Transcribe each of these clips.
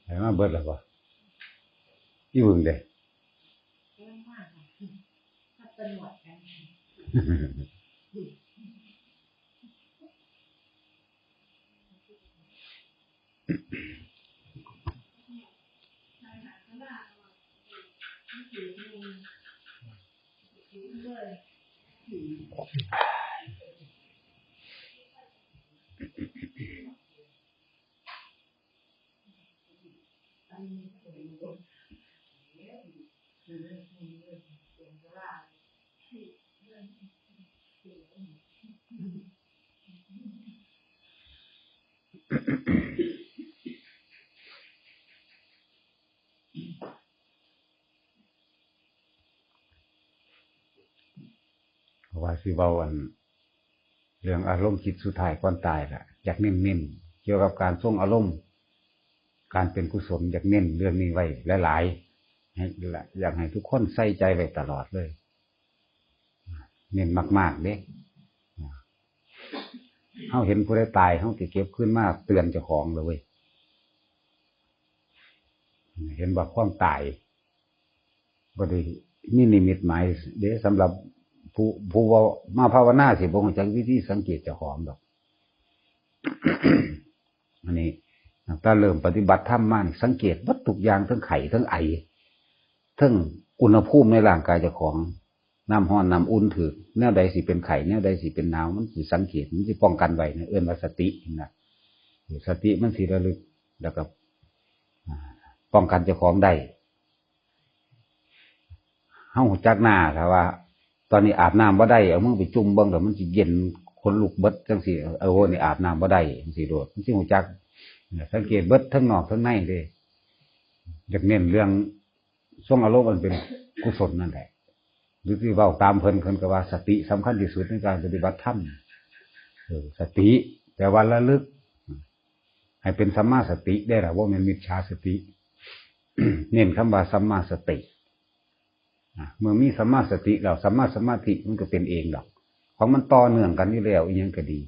ไหนมาเบิดแล้วบ่อีบึงเด้ว่าสิเว้าอันเรื่องอารมณ์จิตสุดท้ายก่อนตายล่ะอยากเน้นๆเกี่ยวกับการทรงอารมณ์การเป็นกุศลอยากเน้นเรื่องนี้ไว้หลายๆให้อยากให้ทุกคนใส่ใจไว้ตลอดเลยเน้นมากๆเด้เฮาเห็นผู้ใดตายเฮาสิเก็บขึ้นมาเตือนเจ้าของเลยเว้ยเห็นว่าความตายบ่ได้มีนิมิตหมายเด้สำหรับผู้ว่ามาภาวนาสิบ่รู้จักวิธีสังเกตเจ้าของดอก อันนี้ถ้าเริ่มปฏิบัติธรรมมาสังเกตวัตถุกอย่างทั้งไข่ทั้งไอทั้งอุณหภูมิในร่างกายเจ้าของน้ำร้อนน้ำอุ่นถือแนวใดสิเป็นไข่แนวใดสิเป็นหนาวมันสิสังเกตมันสิป้องกันไว้เอิ้นว่าสตินะสติมันสิระลึกแล้วก็ป้องกันเจ้าของได้เฮาจักหน้าถ้าว่าตอนนี้อาบน้ำบ่ได้เอามือไปจุ่มเบิ่งแล้วมันสิเย็นคนลุกเบิดจังซี่โหนี่อาบน้ำบ่ได้จังซี่โดดมันสิฮู้จักสังเกตเบิดทั้งนอกทั้งในเด้อยากเน้นเรื่องทรงอารมณ์มันเป็นกุศลนั่นแหละหรือที่เว้าตามเพิ่นก็ว่าสติสำคัญที่สุดในการปฏิบัติธรรมสติแปลว่าระลึกให้เป็นสัมมาสติได้ล่ะบ่แม่นมิจฉาสติ เน้นคำว่าสัมมาสติเมื่อมีสัมมาสติแล้วสัมมาสมาธิมันก็เป็นเองดอกของมันต่อเนื่องกันอยู่แล้วอีหยังก็ดี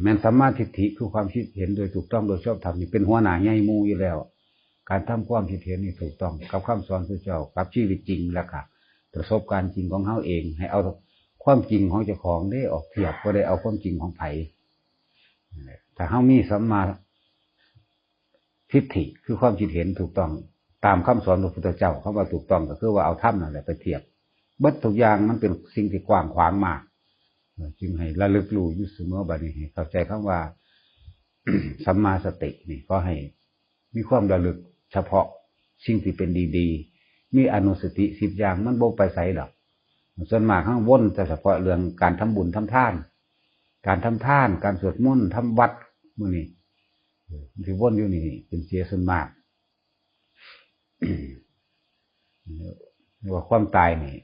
แม้นสัมมาทิฏฐิคือความคิดเห็นโดยถูกต้องโดยชอบธรรมนี่เป็นหัวหน้าใหญ่หมู่อยู่แล้วการทำความคิดเห็นนี่ถูกต้องกับคำสอนพระเจ้ากับชีวิตจริงแล้วค่ะประสบการณ์จริงของเฮาเองให้เอาความจริงของเจ้าของได้ออกเทียบบ่ได้เอาความจริงของไผถ้าเฮามีสัมมาทิฏฐิคือความคิดเห็นถูกต้องตามคำสอนของพระพุทธเจ้าคำว่าถูกต้องก็คือว่าเอาธรรมนั่นแหละไปเทียบเบิดทุกอย่างมันเป็นสิ่งที่กว้างขวางมากจึงให้ระลึกรู้อยู่เสมอบัดนี้ให้เข้าใจคำว่า สัมมาสตินี่ก็ให้มีความระลึกเฉพาะสิ่งที่เป็นดีๆมีอนุสติ10อย่างมันบ่ไปไสดอกส่วนมากข้างวนแต่เฉพาะเรื่องการทำบุญทำทานการทำทานการสวดมนต์ทำวัดมื้อนี้ที่วนอยู่นี่เป็นเสียส่วนมากว่าความตายนี่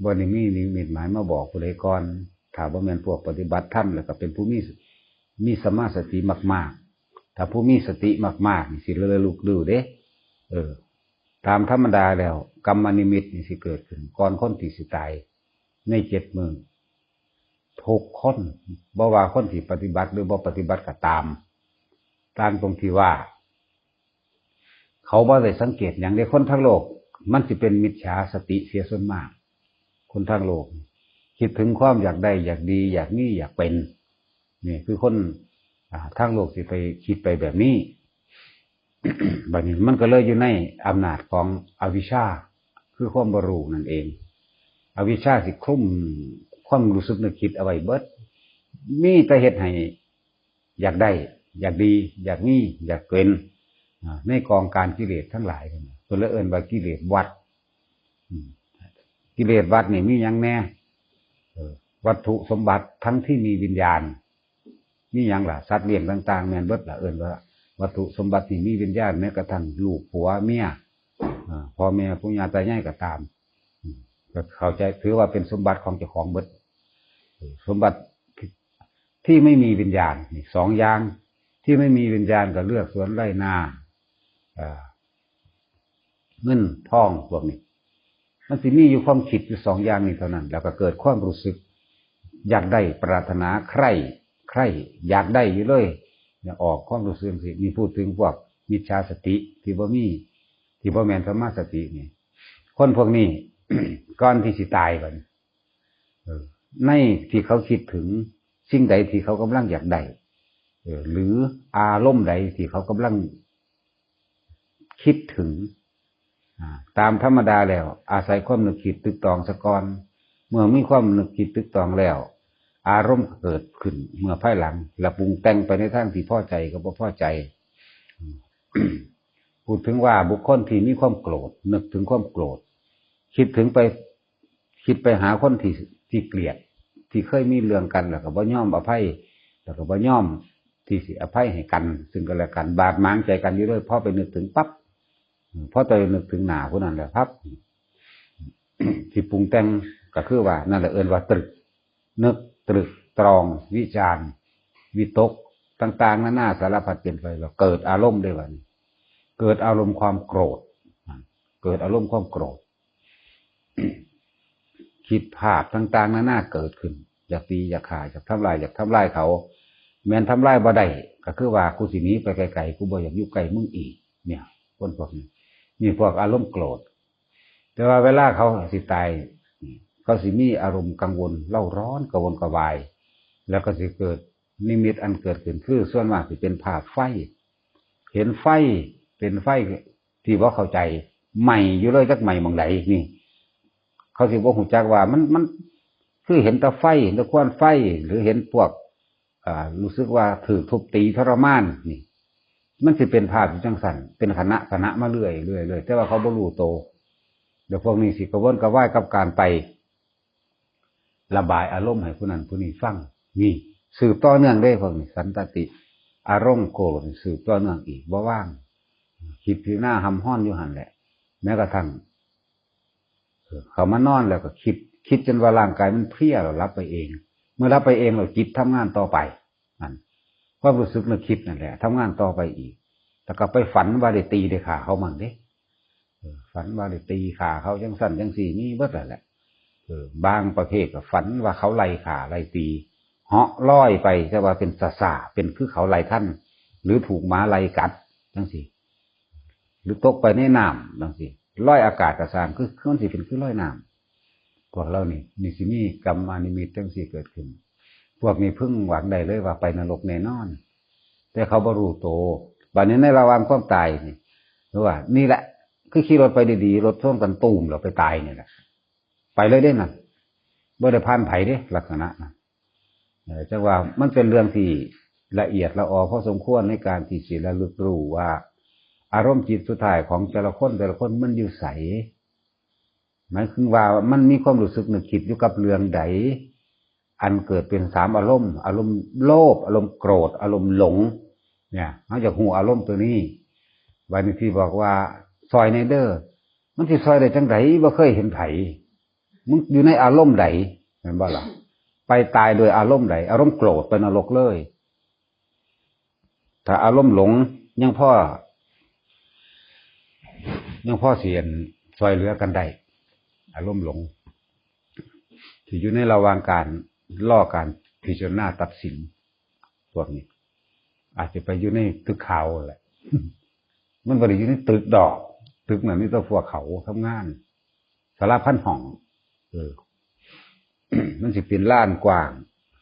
บ่ได้มีนิมิตหมายมาบอกผู้ใดก่อนถ้าบ่แม่นพวกปฏิบัติธรรมแล้วก็เป็นผู้มีสัมมาสติมากๆถ้าผู้มีสติมากๆนี่สิระลึกรู้เด้ตามธรรมดาแล้วกรรมนิมิตนี่สิเกิดขึ้นก่อนคนที่สิตายใน7 มื้อทุกคนบ่ว่าคนที่ปฏิบัติหรือบ่ปฏิบัติก็ตามตรงที่ว่าเขาบ่ได้สังเกตอย่างใดคนทั้งโลกมันสิเป็นมิจฉาสติเสียส่วนมากคนทั้งโลกคิดถึงความอยากได้อยากดีอยากมีอยากเป็นนี่คือคนทั้งโลกสิไปคิดไปแบบนี้ บัดนี้มันก็เลยอยู่ในอำนาจของอวิชชาคือความบ่รู้นั่นเองอวิชชาสิคลุมความรู้สึกนึกคิดเอาไว้เบิดมีแต่เฮ็ดให้อยากได้อยากดีอยากมีอยากเป็นในกองการกิเลสทั้งหลายตัวละเอิญว่ากิเลสวัดกิเลสวัดนี่มีอย่างแน่วัตถุสมบัติทั้งที่มีวิญญาณมีอย่างล่ะสัตว์เลี้ยงต่างๆแม่นเบิดล่ะเอิญว่าวัตถุสมบัติที่มีวิญญาณแม้กระทั่งลูกผัวเมียพ่อแม่ปู่ย่าตายายก็ตามก็เข้าใจถือว่าเป็นสมบัติของเจ้าของเบิดสมบัติที่ไม่มีวิญญาณนี่2 อย่างที่ไม่มีวิญญาณก็เลือกสวนไร่นาเงินทองพวกนี้มันสิมีอยู่ความคิดอยู่2 อย่างนี้เท่านั้นแล้วก็เกิดความรู้สึกอยากได้ปรารถนาใคร่ ใคร่อยากได้อยู่เลยเนี่ยออกความรู้สึกสิมีพูดถึงพวกมิจฉาสติที่บ่มีที่บ่แม่นสัมมาสตินี่คนพวกนี้ ก่อนที่สิตายก่อนในที่เขาคิดถึงสิ่งใดที่เขากำลังอยากได้หรืออารมณ์ใดที่เขากำลังคิดถึงตามธรรมดาแล้วอาศัยความนึกคิดตึกตองซะก่อนเมื่อมีความนึกคิดตึกตองแล้วอารมณ์เกิดขึ้นเมื่อภายหลังและปรุงแต่งไปในทางที่พอใจก็บ่พอใจ พูดถึงว่าบุคคลที่มีความโกรธนึกถึงความโกรธคิดไปหาคนที่เกลียดที่เคยมีเรื่องกันแล้วก็บ่ยอมอภัยแล้วก็บ่ยอมที่สิอภัยให้กันซึ่งกันและกันบาดหมางใจกันอยู่ด้วยพอไปนึกถึงปั๊บพอไปนึกถึงหน้าผู้นั้นแหละครับ ที่ปรุงแต่งก็คือว่านั่นแหละเอิ้นว่าตรึกนึกตรึกตรองวิจารณ์วิตกต่างๆนานาสารพัดเป็นไปแล้วเกิดอารมณ์ได้ว่าเกิดอารมณ์ความโกรธเกิดอารมณ์ความโกรธ คิดภาพต่างๆนานาเกิดขึ้นอยากตีอยากฆ่าอยากทำลายเขาแม้นทำลายบ่ได้ก็คือว่ากูสิหนีไปไกลๆกูบ่อยากอยู่ใกล้มึงอีกเนี่ยคนพวกนี้มีพวกอารมณ์โกรธแต่ว่าเวลาเขาสิตายเขาสิมีอารมณ์กังวลเล่าร้อนกระวนกระวายแล้วก็สิเกิดนิมิตอันเกิดขึ้นคือส่วนมากสิเป็นภาพไฟเห็นไฟเป็นไฟที่ว่าเข้าใจใหม่อยู่เลยจักใหม่มองไหนนี่เขาสิบ่ฮู้จักว่ามันคือเห็นแต่ไฟเห็นแต่ควันไฟหรือเห็นพวกรู้สึกว่าถูกทุบตีทรมานนี่มันสิเป็นภาพจังสั่นเป็นคณะมาเรื่อยแต่ว่าเขาบ่รู้โตเดี๋ยวพวกนี้สิกระวนกระวายกับการไประบายอารมณ์ให้ผู้นั้นผู้นี้ฟังนี่สืบต่อเนื่องได้พวกนี้สันตติอารมณ์โกรธสืบต่อเนื่องอีกบ่ว่างคิดที่หน้าหำห้อนอยู่หันแหละแม้กระทั่งเขามานอนแล้วก็คิดจนว่าร่างกายมันเพลียเรารับไปเองเมื่อรับไปเองเราจิตทำงานต่อไปนั่นความรู้สึกนึกคิดนั่นแหละทำงานต่อไปอีกแต่ก็ไปฝันว่าได้ตีได้ขาเขามั่งเด้ฝันว่าได้ตีขาเขาจังสั่นจังสี่นี่เบิดแหละบางประเภทก็ฝันว่าเขาไล่ขาไล่ตีเหาะลอยไปแต่ว่าเป็นสาเป็นคือเขาไล่ท่านหรือถูกม้าไล่กัดจังสี่หรือตกไปในน้ำจังสี่ลอยอากาศกระซางคือมันสิเป็นคือลอยน้ำพวกเรานี่มีสิมีกรรมนิมิตจังสี่เกิดขึ้นพวกนี้พึ่งหวังใดเลยว่าไปนรกแน่นอนแต่เขาบรรลุโตบัดนี้ในระหว่างความตายนี่หรือว่านี่แหละคือขี่รถไปดีๆรถท่วมกันตูมเราไปตายเนี่ยแหละไปเลยได้น่ะบ่ได้ผ่านไผเด้ลักษณะนะจังว่ามันเป็นเรื่องที่ละเอียดละออพอสมควรในการที่สิระลึกรู้ว่าอารมณ์จิตสุดท้ายของแต่ละคนมันอยู่ใสหมายถึงว่ามันมีความรู้สึกนึกคิดอยู่กับเรื่องใดอันเกิดเป็นสามอารมณ์โลภอารมณ์โกรธอารมณ์หลงเนี่ยเขาจะหูอารมณ์ตัวนี้วันนี้ที่บอกว่าซอยในเด้อมันสิซอยได้จังไดบ่เคยเห็นไผมึงอยู่ในอารมณ์ใดเห็นบ่ล่ะไปตายโดยอารมณ์ใดอารมณ์โกรธไปนรกเลยถ้าอารมณ์หลงยังพ่อเสียนซอยเหลือกันได้อารมณ์หลงที่อยู่ในระหว่างการล่อการพิจารณาตัดสินพวกนี้อาจจะไปอยู่ในตึกเขาแหละ มันบ่ได้อยู่ในตึกดอกตึกนั้นนี่ต้องพวกเขาทำงานสารพันห้องมันสิเป็นล้านกว้าง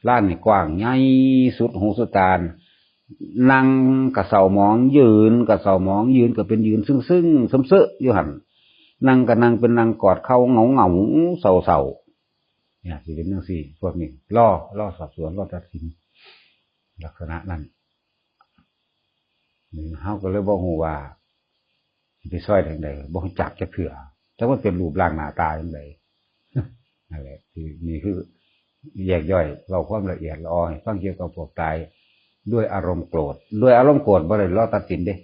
ล้านนี่กว้างใหญ่สุดหูสุดตานั่งกะเสาหมองยืนกะเสาหมองยืนก็เป็นยืนซึ่งซึมซึอยู่หันนั่งก็นั่งเป็นนั่งกอดเข่าเหงาเศร้าเนี่ยสิเป็นเรื่องสี่พวกนี้ล่อสอบสวนล่อตัดสินลักษณะนั้นเฮาก็เลยบ่ฮู้ว่าไปซอยทางใดบ่รู้จักจะเถื่อแต่ว่าเป็นรูปร่างหน้าตาจังไดนั่นแหละที่นี่คือแยกย่อยเราความละเอียดละออให้ฟังเกี่ยวกับพวกตายด้วยอารมณ์โกรธด้วยอารมณ์โกรธบ่ได้ล่อตัดสินเด้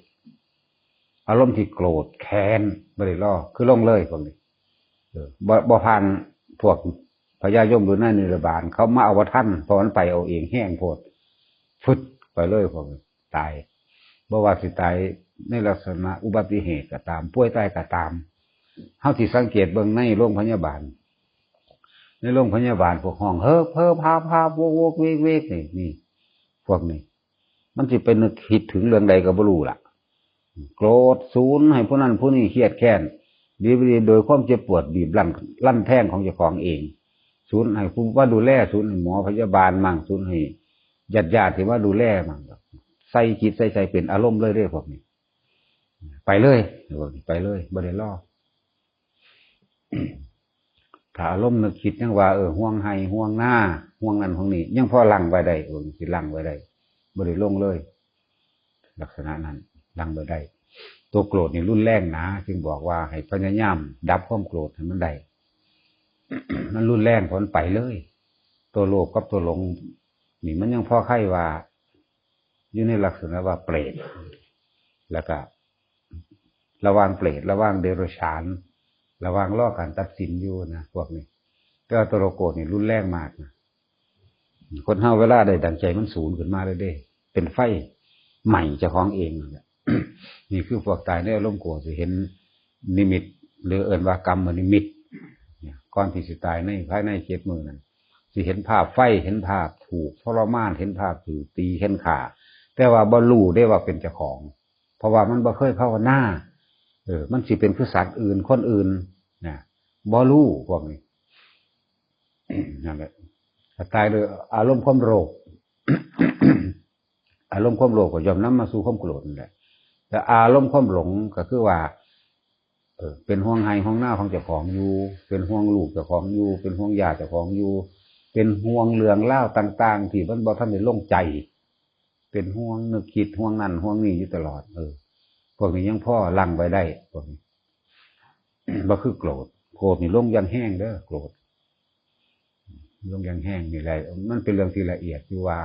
อารมณ์ที่โกรธแค้นบ่ได้ล่อคือลงเลยพวกนี้บ่ผ่านพวกพญายมหรือนายนิรบาลเขามาเอาว่าท่านพอมันไปเอาเองแห้งโพดฟึดไปเลยพวกนี้ตายบ่ว่าสิตายในลักษณะอุบัติเหตุก็ตามป่วยตายก็ตามเฮาที่สังเกตเบิ่งในโรงพยาบาลพวกห้องเพ้อพาโวกเวกนี่ พวกนี้มันสิไปนึกคิดถึงเรื่องใดก็บ่รู้ล่ะโกรธศูนย์ให้ผู้นั้นผู้นี้เครียดแค้นดีบดีโดยความเจ็บปวดบีบลั่นแท่งของเจ้าของเองศูนย์ให้ผู้ว่าดูแลศูนย์ให้หมอพยาบาลมั่งศูนย์ให้ญาติที่ว่าดูแลมั่งใส่จิตใส่ใจเป็นอารมณ์เลยเด้อพวกนี้ไปเลยไปเลยบ่ได้รอถ้าอารมณ์นึกคิดยังว่าห่วงให้ห่วงหน้าห่วงนั้นห่วงนี้ยังพอลังไว้ได้สิลังไว้ได้บ่ได้ลงเลยลักษณะนั้นลังไว้ได้ตัวโกรธนี่รุนแรงนะจึงบอกว่าให้พยายามดับความโกรธให้มันได้ มันรุนแรงผลไปเลยตัวโลภกับตัวหลงนี่มันยังพอไข่ว่าอยู่ในลักษณะว่าเปรตแล้วก็ระวังเปรตระวังเดรัจฉานระวังล่อการตัดสินอยู่นะพวกนี้แต่ตัวโกรธนี่รุนแรงมากนะคนเฮาเวลาได้ดังใจมันสูญขึ้นมาเลยเด้เป็นไฟใหม่เจ้าของเองนี่คือพวกตายในอารมณ์โกรธสิเห็นนิมิตหรือเอิ่นว่ากรรมนิมิตก่อนที่สิตายในภายใน7 มื้อนั้นสิเห็นภาพไฟเห็นภาพถูกทรมานเห็นภาพถูกตีเห็นขาแต่ว่าบ่รู้ได้ว่าเป็นเจ้าของเพราะว่ามันบ่เคยภาวนามันสิเป็นคือสัตว์อื่นคนอื่นนะบ่รู้พวกนี้นั่นแหละตายโดยอารมณ์ความโลภ อารมณ์ความโลภก็ย่อมนำมาสู่ความโกรธนั่นแหละแต่อารมณ์ความหลงก็คือว่าเป็นห่วงให้ห่วงหน้าของเจ้าของอยู่เป็นห่วงลูกเจ้าของอยู่เป็นห่วงญาติเจ้าของอยู่เป็นห่วงเรื่องเล่าต่างๆที่มันบ่ทันได้ลงใจเป็นห่วงนึกคิดห่วงนั่นห่วงนี่อยู่ตลอดพวกนี้ยังพ่อลังไว้ได้พวกนี้ บ่คือโกรธนี่ลงยังแห้งเด้อโกรธลงยังแห้งนี่แหละมันเป็นเรื่องที่ละเอียดอยู่ว่า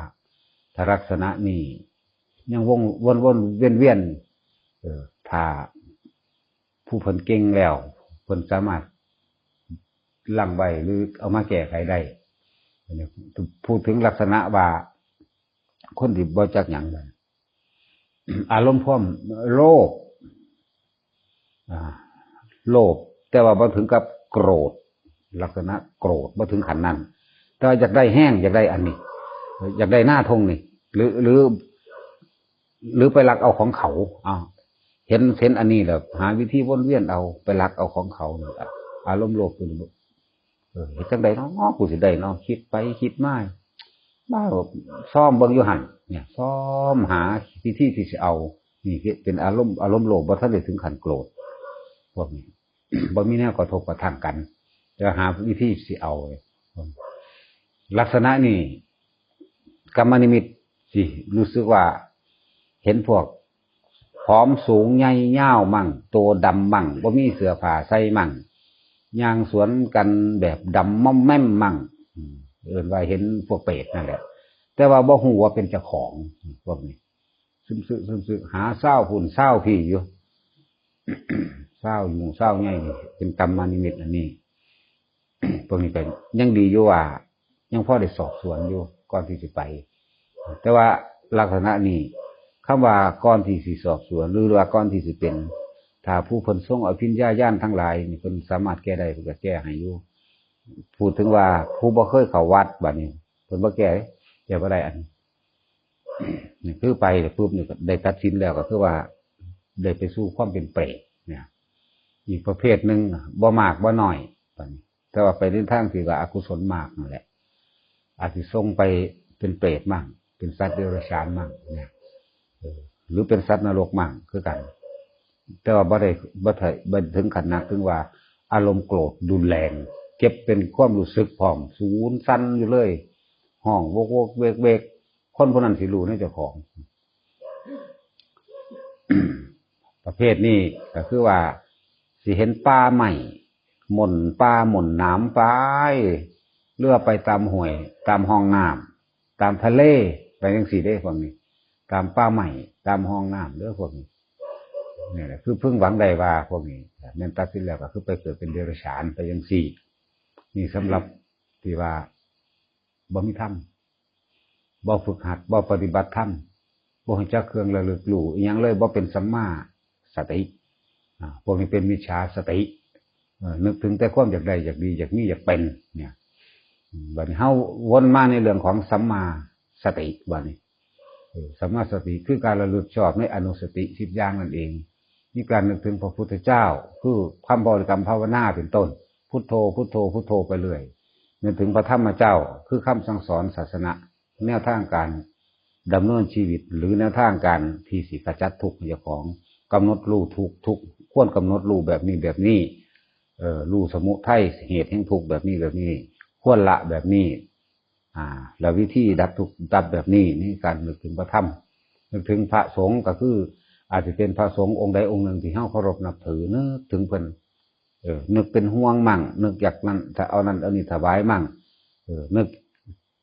ถ้าลักษณะนี้ยังวนเวียนถ้าผู้เพิ่นเก่งแล้วเพิ่นสามารถลังไว้หรือเอามาแก้ไขได้พูดถึงลักษณะว่าคนที่บ่จักหยังอารมณ์พร้อมโลภแต่ว่าบ่ถึงกับโกรธลักษณะโกรธบ่ถึงขั้นนั้นแต่อยากได้แห้งอยากได้อันนี้อยากได้หน้าทงนี่หรือไปลักเอาของเขาเห็นอันนี้แล้วหาวิธีวนเวียนเอาไปลักเอาของเขาอารมณ์โลภตัวนี้เฮ็ดจังได๋เนาะกูสิได้เนาะคิดไปคิดมาบ้าซ่อมเบิ่งอยู่หั่นเนี่ยซ่อมหาวิธีที่สิเอานี่เป็นอารมณ์โลภบ่ทันได้ถึงขั้นโกรธพวกนี้ บ่มีแนวกระทบกระทั่งกันจะหาวิธีสิเอาลักษณะนี้กรรมนิมิตสิรู้สึกว่าเห็นพวกผอมสูงใหญ่ยาวมั่งโตดำมั่งบ่มีเสื้อผ้าใส่มั่งย่างสวนกันแบบดำม่อมแม่มมั่งว่าเห็นพวกเปรตนั่นแหละแต่ว่าบ่ฮู้ว่าเป็นเจ้าของพวกนี้ซึมหาเศร้าหุ่นเศร้าพี่อยู่ เศร้าอยู่เศร้าใหญ่เป็นกรรมนิมิตอันนี้ พวกนี้เป็นยังดีอยู่ว่ายังพอได้สอบสวนอยู่ก่อนที่จะไปแต่ว่าลักษณะนี้คำว่าก่อนที่สิสอบสวนหรือว่าก่อนที่สิเป็นถ้าผู้เพิ่นทรงอภิญญาญาณทั้งหลายนี่เพิ่นสามารถแก้ได้เพิ่นก็แก้ให้อยู่พูดถึงว่าผู้บ่เคยเข้าวัดบัดนี้เพิ่นบ่แก้บ่ได้อันนี่คือไปปุ๊บนี่ก็ได้ตัดสินแล้วก็คือว่าได้ไปสู่ความเป็นเปรตเนี่ยอีกประเภทนึงบ่มากบ่น้อยบัดนี้แต่ว่าไปในทางที่ว่าอกุศลมากนั่นแหละอาจสิส่งไปเป็นเปรตมั่งเป็นสัตว์เดรัจฉานมั่งเนี่ยหรือเป็นสัตว์นรกมั่งคือกันแต่ว่าบ่ถึงขนาดถึงว่าอารมณ์โกรธรุนแรงเก็บเป็นความรู้สึกพร้อมสูญสั่นอยู่เลยห้องโวกเวกคนพวกนั้นสิรู้ในเจ้าของ ประเภทนี้ก็คือว่าสิเห็นป่าใหม่หม่นป่าหม่นน้ำไปเลื่อไปตามห้วยตามห้องน้ำตามทะเลไปจังซี่ได้พวกนี้ตามป่าใหม่ตามห้องน้ำเด้อพวกนี้นี่แหละคือพึ่งหวังใดว่าพวกนี้แม่นตัดสินแล้วก็คือไปเกิดเป็นเดรัจฉานไปจังซี่นี่สำหรับที่ว่าบ่มีธรรมบ่ฝึกหัดบ่ปฏิบัติธรรมบ่รู้จักเครื่องระลึกรู้อีหยังเลยบ่เป็นสัมมาสติพวกนี้เป็นมิจฉาสตินึกถึงแต่ความอยากได้อยากดีอยากมีอยากเป็นเนี่ยบัดนี้เฮาวนมาในเรื่องของสัมมาสติบัดนี้ สัมมาสติคือการระลึกชอบในอนุสติ10อย่างนั่นเองมีการนึกถึงพระพุทธเจ้าคือคำบริกรรมภาวนาเป็นต้นพุทโธพุทโธพุทโธไปเรื่อยนึกถึงพระธรรมเจ้าคือคำสั่งสอนศาสนาแนวทางการดำเนินชีวิตหรือแนวทางการที่สิขจัดทุกข์เจ้าของกำหนดรู้ทุกควรกำหนดรู้แบบนี้รู้สมุทัยเหตุแห่งทุกข์แบบนี้ควรละแบบนี้แล้ววิธีดับทุกข์ดับแบบนี้นี่การนึกถึงพระธรรมนึกถึงพระสงฆ์ก็คืออาจจะเป็นพระสงฆ์องค์ใดองค์หนึ่งที่เฮาเคารพนับถือนึกถึงเพิ่นนึกเป็นห่วงมั่งนึกอยากนั้นถ้าเอานั้นเอานี่ถวายมั่งนึก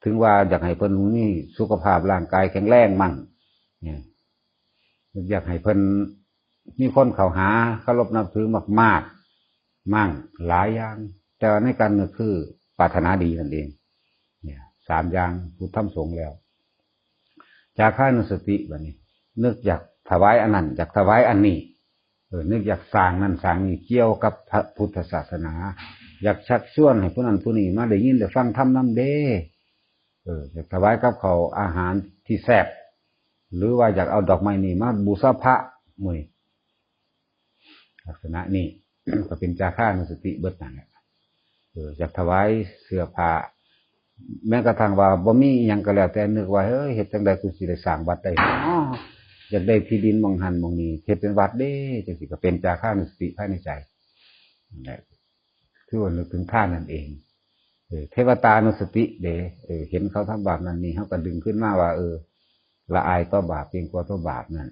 ถึงว่าอยากให้เพิ่นมีสุขภาพร่างกายแข็งแรงมั่งเนี่ยอยากให้เพิ่นมีคนเข้าหาเคารพนับถือมากๆมั่งหลายอย่างแต่ในการนึกคือปรารถนาดีนั่นเองเนี่ย3อย่างพุทธธรรมสงฆ์แล้วจาคานุสติแบบนี้นึกอยากถวายอันนั้นอยากถวายอันนี้นึกอยากสร้างนั่นสร้างนี่เกี่ยวกับพระพุทธศาสนาอยากชักชวนให้ผู้นั้นผู้นี้มาได้ยินได้ฟังธรรมนำเด้อยากถวายกับเขาอาหารที่แซ่บหรือว่าอยากเอาดอกไม้นี่มาบูชาพระมื้อลักษณะนี้ ก็เป็นจาคานุสติเบิดนั่นแหละอยากถวายเสื้อผ้าแม้กระทั่งว่าบ่มีหยังก็แล้วแต่นึกว่าเฮ้ยเฮ็ดจังได๋กูสิได้สร้างวัดได้อยากได้ที่ดินหม้องหันหม้องนี้เฮ็ดเป็นวัดเด้จังซี่ก็เป็นจาคานุสติภายในใจนั่นแหละคือว่านึกถึงท่านนั่นเองเทวตานุสติเด้เห็นเขาทำบาปนั่นนี่เฮาก็ดึงขึ้นมาว่าละอายต่อบาปเกรงกลัวต่อบาปนั่น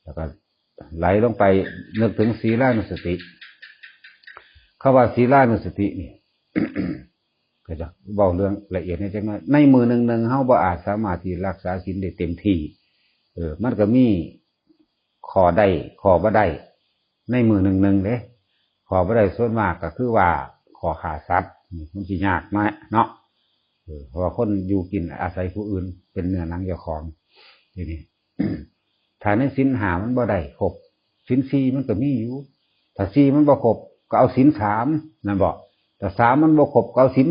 แล้วก็ไหลลงไปนึกถึงศีลานุสติคำว่าศีลานุสตินี่ ก็จะเว้าเรื่องละเอียดให้จังน้อยในมือหนึ่งเฮาบ่อาจสามารถที่รักษาศีลได้เต็มที่มันก็มีข้อได้ข้อบ่ได้ในมือหนึ่งเด้ข้อบ่ได้ส่วนมากก็คือว่าข้อฆ่าสัตว์มันสิยากมากเนาะเพราะว่าคนอยู่กินอาศัยผู้อื่นเป็นเนื้อหนังเจ้าของทีนี้ ถ้าในศีล5มันบ่ได้ครบศีล4มันก็มีอยู่ถ้า4มันบ่ครบก็เอาศีล3นั่นบ่ถ้า3มันบ่ครบก็เอาศีล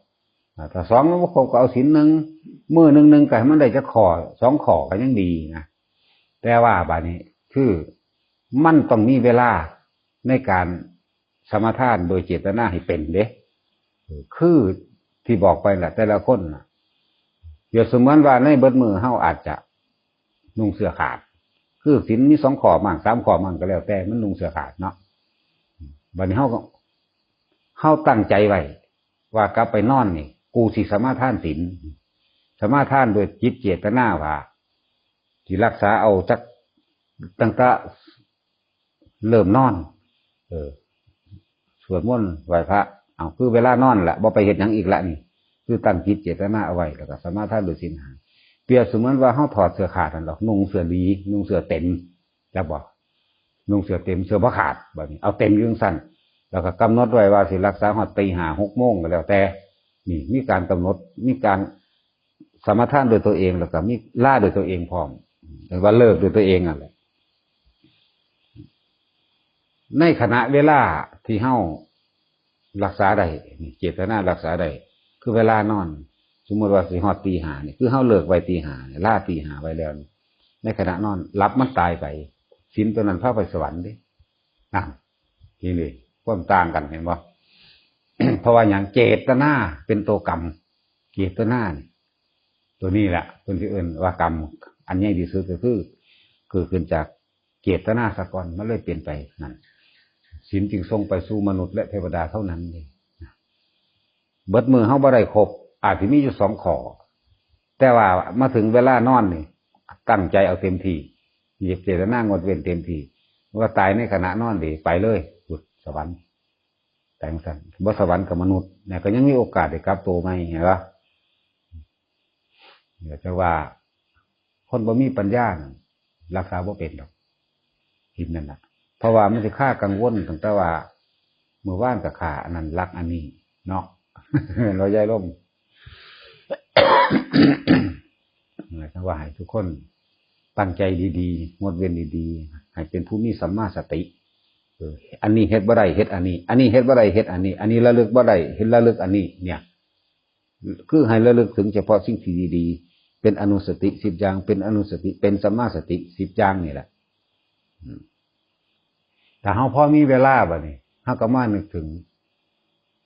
2ถ้า2มันบ่ครบก็เอาศีล1มื้อนึงก็ให้มันได้จักข้อ2ข้อก็ยังดีนะแต่ว่าบัดนี้คือมันต้องมีเวลาในการสมาทานโดยเจตนาให้เป็นเด้คือที่บอกไปแหละแต่ละคนน่ะเดี๋ยวสมมติว่าในเบิดมือเฮาอาจจะนุ่งเสื้อขาดคือศีลมี2ข้อมั่ง3ข้อมั่งก็แล้วแต่มันนุ่งเสื้อขาดเนาะบัดนี้เฮาตั้งใจไว้ว่ากลับไปนอนนี่กูสิสมาทานศีลสมาทานโดยจิตเจตนาว่าสิรักษาเอาจักตั้งแต่เริ่มนอนสวดมนต์ไหว้พระเอาคือเวลานอนละบ่ไปเฮ็ดหยังอีกละนี่คือตั้งจิตเจตนาเอาไว้แล้วก็สมาทานโดยศีล5เปรียบเสมือนว่าเฮาถอดเสื้อขาดนั่นหรอกนุ่งเสื้อดีนุ่งเสื้อเต็มจะบอกนุ่งเสื้อเต็มเสื้อบ่ขาดแบบนี้เอาเต็มอยู่ซั่นแล้วก็กำหนดไว้ว่าสิรักษาฮอดตี 5 6 โมงก็แล้วแต่นี่มีการกำหนดมีการสมาทานโดยตัวเองแล้วก็มีล่าโดยตัวเองพร้อมหรือว่าเลิกโดยตัวเองนั่นแหละในขณะเวลาที่เฮารักษาได้นี่เจตนารักษาได้คือเวลานอนสมมติว่าสิฮอดตี 5นี่คือเฮาเลิกไว้ตี 5นี่ล่าตี 5ไว้แล้วในขณะนอนหลับมันตายไปศีลตัวนั้นพาไปสวรรค์ดินั่นทีนี้ความต่างกันเห็นบ่ เพราะว่าอย่างเจตนาเป็นตัวกรรมเจตนาตัวนี้แหละเป็นที่อื่นว่ากรรมอันใหญ่ที่สุดก็คือขึ้นจากเจตนาสะก่อนมันเลยเปลี่ยนไปนั่นศีลจึงส่งไปสู่มนุษย์และเทวดาเท่านั้นเองเบิดมือเฮาบ่ได้ครบอาจจะมีอยู่2ข้อแต่ว่ามาถึงเวลานอนนี่ตั้งใจเอาเต็มที่เจตนางดเว้นเต็มที่ว่าตายในขณะนอนดีไปเลยสวรรค์แต่งสั่นบ่สวรรค์กับมนุษย์เนี่ยก็ยังมีโอกาสได้กลับตัวใหม่เห็นป่ะเดี๋ยวจะว่าคนบ่มีปัญญารักษาบ่เป็นหรอกหินนั่นน่ะเพราะว่ามันสิค่ากังวลตั้งแต่ว่ามื้อวานก็ค่าอันนั้นรักอันนี้เนาะ เราย้ายล่ม จะว่าให้ทุกคนตั้งใจดีๆงดเว้นดีๆให้เป็นผู้มีสัมมาสติอันนี้เฮ็ดบ่ได้เฮ็ดอันนี้อันนี้เฮ็ดบ่ได้เฮ็ดอันนี้อันนี้ระลึกบ่ได้เฮ็ดระลึกอันนี้เนี่ยคือให้ระลึกถึงเฉพาะสิ่งที่ดีๆ เป็นอนุสติ10อย่างเป็นอนุสติเป็นสัมมาสติ10อย่างนี่แหละแต่เฮาพอมีเวลาบัดนี้เฮาก็มานึกถึง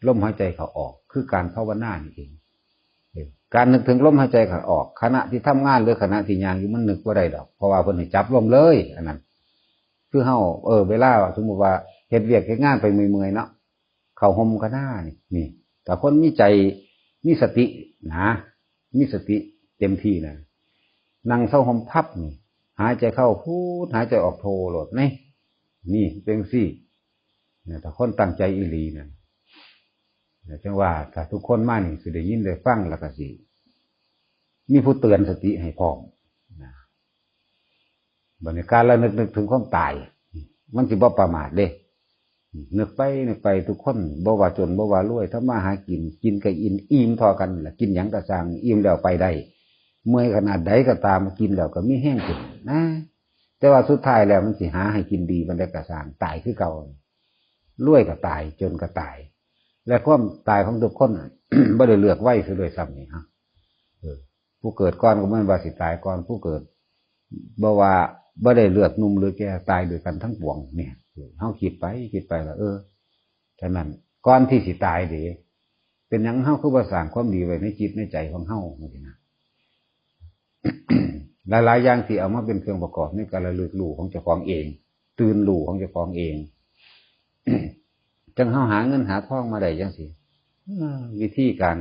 ลมหายใจเข้าออกคือการภาวนานี่เองการนึกถึงลมหายใจเข้าออกขณะที่ทำงานหรือขณะที่ย่างอยู่มันนึกบ่ได้ดอกเพราะว่าเพิ่นให้จับลมเลยอันนั้นคือเฮาเวลาสมมุติว่าเฮ็ดเวียกเฮ็ดงานไปเมื่อยๆเนาะเข้าห่มก็น่านี่แต่คนมีใจมีสตินะมีสติเต็มที่นะนั่งเศร้าห่มพับนี่หายใจเข้าพูดหายใจออกโทโหลดนี่เป็นซี่เนี่ยแต่คนตั้งใจอีหลีนะจังว่าถ้าทุกคนมานี่สิได้ยินได้ฟังแล้วก็สิมีผู้เตือนสติให้พร้อมนะบรรยากาศแล้วนึกถึงความตายมันสิบ่ประมาทเด้นึกไปทุกคนบ่ว่าจนบ่ว่ารวยถ้ามาหากินก็อิ่มพอกันล่ะกินหยังก็สร้างอิ่มแล้วไปได้เมื่อยขนาดใดก็ตามกินแล้วก็มีแห้งขึ้นนะแต่ว่าสุดท้ายแล้วมันสิหาให้กินดีมันได้ก็สร้างตายคือเก่ารวยก็ตายจนก็ตายและความตายของทุกคน บ่ได้เลือกไว้ซะด้วยซ้ำนี่ฮะผู้เกิดก่อนก็บ่แม่นว่าสิตายก่อนผู้เกิดบ่ว่าบ่ได้เลือกหนุ่มหรือแก่ตายด้วยกันทั้งปวงเนี่ยเฮาคิดไปแล้วฉะนั้นก่อนที่สิตายเด้เป็นหยังเฮาคือบ่สร้างความดีไว้ในจิตในใจของเฮาจังซี่นะ หลายๆอย่างที่เอามาเป็นเครื่องประกอบในการระลึกรู้ของเจ้าของเองตื่นรู้ของเจ้าของเอง จังเฮาหาเงินหาทองมาได้จังซี่วิธีการ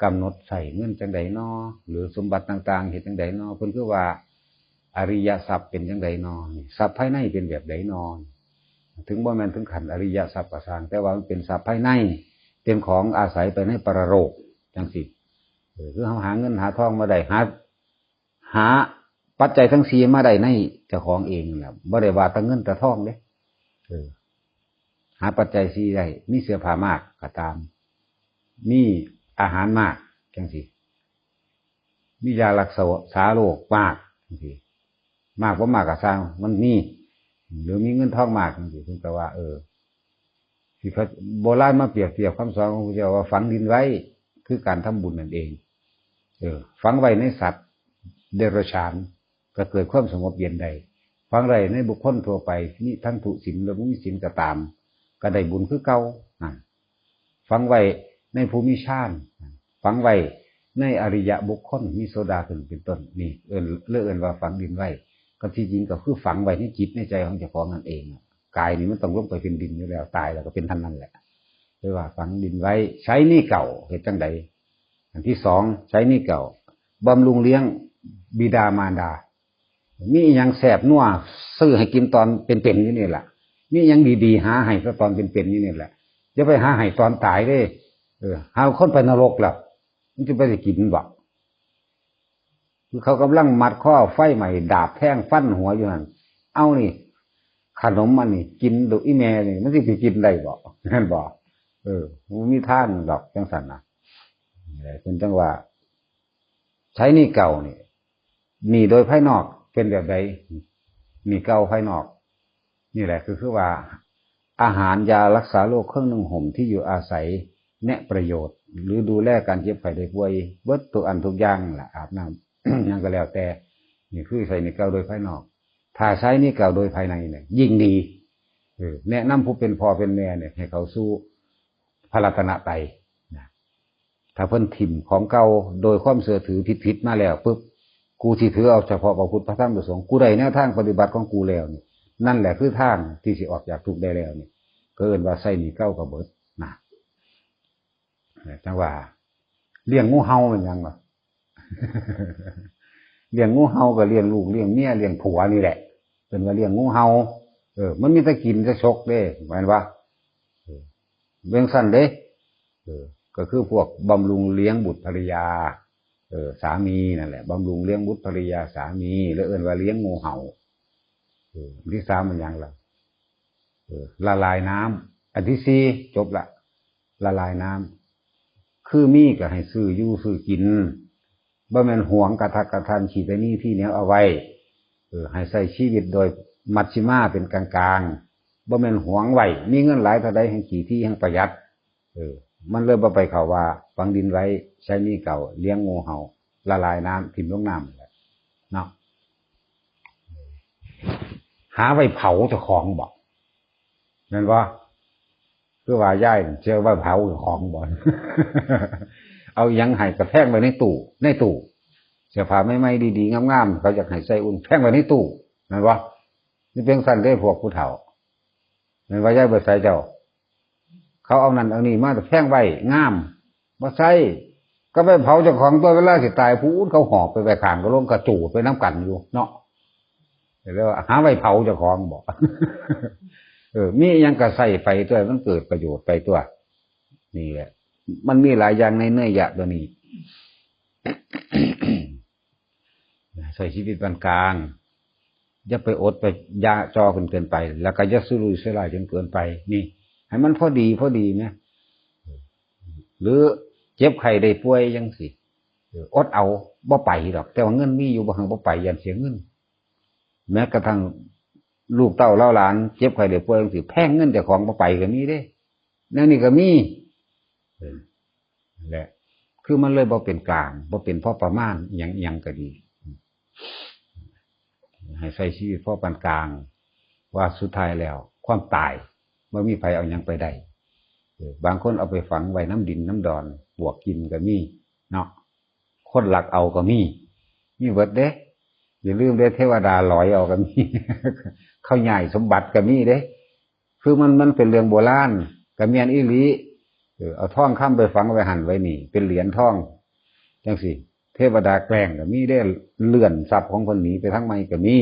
กำหนดใส่เงินจังไดน้อหรือสมบัติต่างๆเฮ็ดจังไดน้อเพิ่นคือว่าอริยทรัพย์เป็นจังไดน้อทรัพย์ภายในเป็นแบบใดน้อถึงบ่แม่นถึงขั้นอริยทรัพย์ก็สร้างแต่ว่ามันเป็นทรัพย์ภายในเป็นของอาศัยไปในปรโลกจังซี่คือเฮาหาเงินหาทองมาได้หาปัจจัยทั้ง4มาได้ในเจ้าของเองแหละบ่ได้ว่าแต่เงินแต่ทองเด้หาปัจจัย4ได้มีเสื้อผ้ามากก็ตามมีอาหารมากจังซี่มียารักษาโรคมากจังซี่มากบ่มากก็สร้างมันมีหรือมีเงินทองมากจังซี่เพิ่นก็ว่าที่เขาโบราณมาเปรียบเทียบคำสอนของพระเจ้าว่าฝังดินไว้คือการทำบุญนั่นเองฝังไว้ในสัตว์เดรัจฉานก็เกิดความสงบเย็นได้ฝังไว้ในบุคคลทั่วไปนี่ทั้งทุศีลและบ่มีศีลก็ตามก็ได้บุญคือเก่าฝังไว้ในภูมิฌานฝังไว้ในอริยบุคคลมีโสดาขึ้นเป็นต้นนี่เอิ้นว่าฝังดินไว้ก็ที่จริงก็คือฝังไว้ในจิตในใจของเจ้าของนั่นเองกายนี่มันต้องลงไปเป็นดินอยู่แล้วตายแล้วก็เป็นท่านนั่นแหละเรียกว่าฝังดินไว้ใช้หนี้เก่าเฮ็ดจังใดอันที่สองใช้หนี้เก่าบำรุงเลี้ยงบิดามารดามีหยังแสบนัวซื้อให้กินตอนเป็นๆอยู่นี่แหละมีหยังดีๆหาให้ซะตอนเป็นๆอยู่นี่แหละอย่าไปหาให้ตอนตายเด้หาคนไปนรกล่ะมันจะไปได้กินบ่คือเขากำลังมัดข้อไฟใหม่ดาบแท่งฟันหัวอยู่นั่นเอานี่ขนมมันนี่กินดุอีแม่นี่มันสิไปกินได้บ่นั่นบ่มันมีท่านดอกจังซั่นน่ะเป็นจังว่าใช้หนี้เก่านี่หนี้โดยภายนอกเป็นแบบใดหนี้เก่าภายนอกนี่แหละคือว่าอาหารยารักษาโรคเครื่องนึ่งห่มที่อยู่อาศัยแนะประโยชน์หรือดูแลการเจ็บไข้ได้ป่วยเบิดทุกอันทุกอย่างล่ะอาบน้ำ ยังก็แล้วแต่นี่คือใส่หนี้เก่าโดยภายนอกถ้าใช้หนี้เก่าโดยภายในเนี่ยยิ่งดีแนะนำผู้เป็นพ่อเป็นแม่เนี่ยให้เขาสู้พระรัตนตรัยถ้าเพิ่นถิ่มของเก่าโดยความเสื่อถือผิดมาแล้วปุ๊บกูที่ถือเอาเฉพาะพระพุทธพระธรรมพระสงฆ์กูได้แนวทางปฏิบัติของกูแล้วนี่นั่นแหละคือทางที่สิออกจากทุกข์ได้แล้วนี่เกินว่าใส่หนีเก้ากับเบิดนะจังว่าเลี้ยงงูเห่าเป็นยังวะ เลี้ยงงูเห่าก็เลี้ยงลูกเลี้ยงเมียเลี้ยงผัวนี่แหละเป็นว่าเลี้ยงงูเห่ามันมีแต่กินจะชกเด้หมายว่าเบื้องสั้นเด้ก็คือพวกบำรุงเลี้ยงบุตรภรรยาสามีนั่นแหละบำรุงเลี้ยงบุตรภรรยาสามีแล้วเอิ้นว่าเลี้ยงงูเห่าที่สามมันยังล่ะละลายน้ำอันที่สี่จบละละลายน้ำคือมีก็ให้ซื้ออยู่ซื้อกินบ่แม่นหวงกระทักกระทันฉีดนี่ที่เหนียวเอาไว้ให้ใส่ชีวิตโดยมัชฌิมาเป็นกลางๆบ่แม่นหวงไว้มีเงินหลายเท่าใดให้ขี่ที่ให้ประหยัดมันเริ่มบ่ไปเข้าว่าฝังดินไว้ใช้หนี้เก่าเลี้ยงงูเห่า ละลายน้ำทิ่มลงน้ำเนาะหาไว้เผาเจ้าของบอกนั่นว่าคือว่าย่ายเชื่อว่าเผาของบ่ เอายังให้กระแทงไปในตู้เสื้อผ้าไม่ดีๆงามๆเขาอยากให้ใส่อุ่นแทงไปในตู้นั่นว่านี่เป็นสั้นได้พวกผู้เฒ่านั่นว่าย่ายบ่ใส่เจ้าเขาเอานั่นเอานี่มาแต่แทงไว้งามบ่ใส่ก็ไปเผาเจ้าของตัวเวลาสิตายผู้อื่นเขาหอบไปไว้ข้างก็ลงกระจูดไปน้ำกันอยู่เนาะแล้วหาไว้เผาเจ้าของบอก มียังกระใส่ไปตัวมันเกิดประโยชน์ไปตัวนี่แหละมันมีหลายอย่างในเนื้อยะตัวนี้ ใส่ชีวิตปานกลางอย่าไปอดไปยาจอเกินไปแล้วก็อย่าสุรุ่ยสุร่ายจนเกินไปนี่ให้มันพอดีนะหรือเจ็บไข้ได้ป่วยยังสิอดเอาบ่ไปดอกแต่ว่าเงินมีอยู่บ่หังบ่ไปยันเสียเงินแม้กระทั่งลูกเต้าเล่าหลานเจ็บไข้ได้ป่วยจังสิแพงเงินแต่ของบ่ไปก็มีเด้แนวนี้ก็มีแหละคือมันเลยบ่เป็นกลางบ่เป็นพอประมาณยังก็ดีให้ใช้ชีวิตพอปานกลางว่าสุดท้ายแล้วความตายบ่มีไผเอาหยังไปได้บางคนเอาไปฝังไว้น้ำดินน้ำดอนบวกกินก็มีเนาะคนหลักเอาก็มีเบิดเด้อย่าลืมเด้เทวดาลอยเอาก็มี เข้าใหญ่สมบัติก็มีเด้คือมันเป็นเรื่องโบราณก็แม่นอีหลีเอาทองคำไปฝังไว้หั่นไว้นี่เป็นเหรียญทองจังซี่เทวดาแกล้งก็มีได้เลื่อนทรัพย์ของคนหนีไปทั้งไม่ก็มี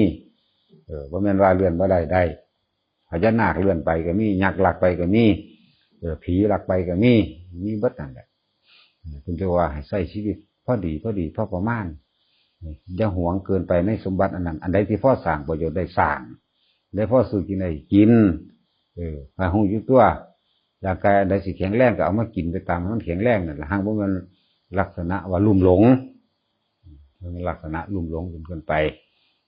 บ่แม่นว่าเลื่อนบ่ได้พญานาคเลื่อนไปก็มียักษ์ลักไปก็มีผีลักไปก็มีเบิดนั่นแหละคุณจะว่าให้ใช้ชีวิตพอดีพอประมาณอย่าหวงเกินไปในสมบัติอันนั้นอันใดที่พอสร้างประโยชน์ได้สร้างได้พอสู่กินได้กินให้ฮู้อยู่ตัวร่างกายอันใดสิแข็งแรงก็เอามากินไปตามมันแข็งแรงนั่นล่ะหากบ่มันลักษณะว่าลุ่มหลงมันลักษณะลุ่มหลงจนเกินไป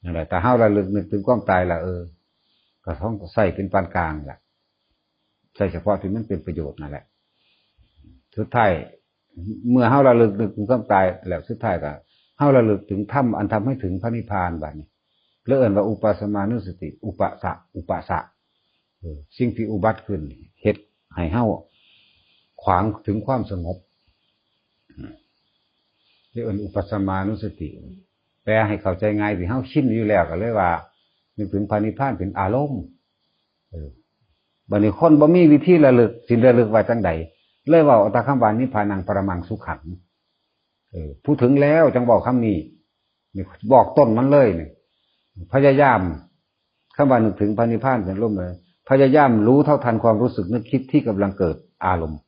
นั่นแหละแต่เฮาระลึกนึกถึงความตายล่ะก็ต้องใส่เป็นปานกลางล่ะใส่เฉพาะที่มันเป็นประโยชน์นั่นแหละสุดท้ายเมื่อเฮาระลึกนึกถึงความตายแล้วสุดท้ายก็เฮาระลึกถึงธรรมอันทำให้ถึงพระนิพพานบัดนี้เรียกว่าอุปสมานุสติอุปสะสิ่งที่อุบัติขึ้นเฮ็ดให้เฮาขวางถึงความสงบเรียกว่าอุปสมานุสติแปลให้เข้าใจง่ายสิเฮาชินอยู่แล้วก็เลยว่านึกถึงพระนิพพานเป็นอารมณ์บัดนี้คนบ่มีวิธีระลึกสิระลึกว่าจังใดเลยว่าอัตตคัมภานิพพานังปรมังสุขังพูดถึงแล้วจังบอกคำนี้นี่บอกต้นมันเลยนี่พยายามคำว่านึกถึงพระนิพพานเป็นร่มเลยพยายามรู้เท่าทันความรู้สึกนึกคิดที่กำลังเกิดอารมณ์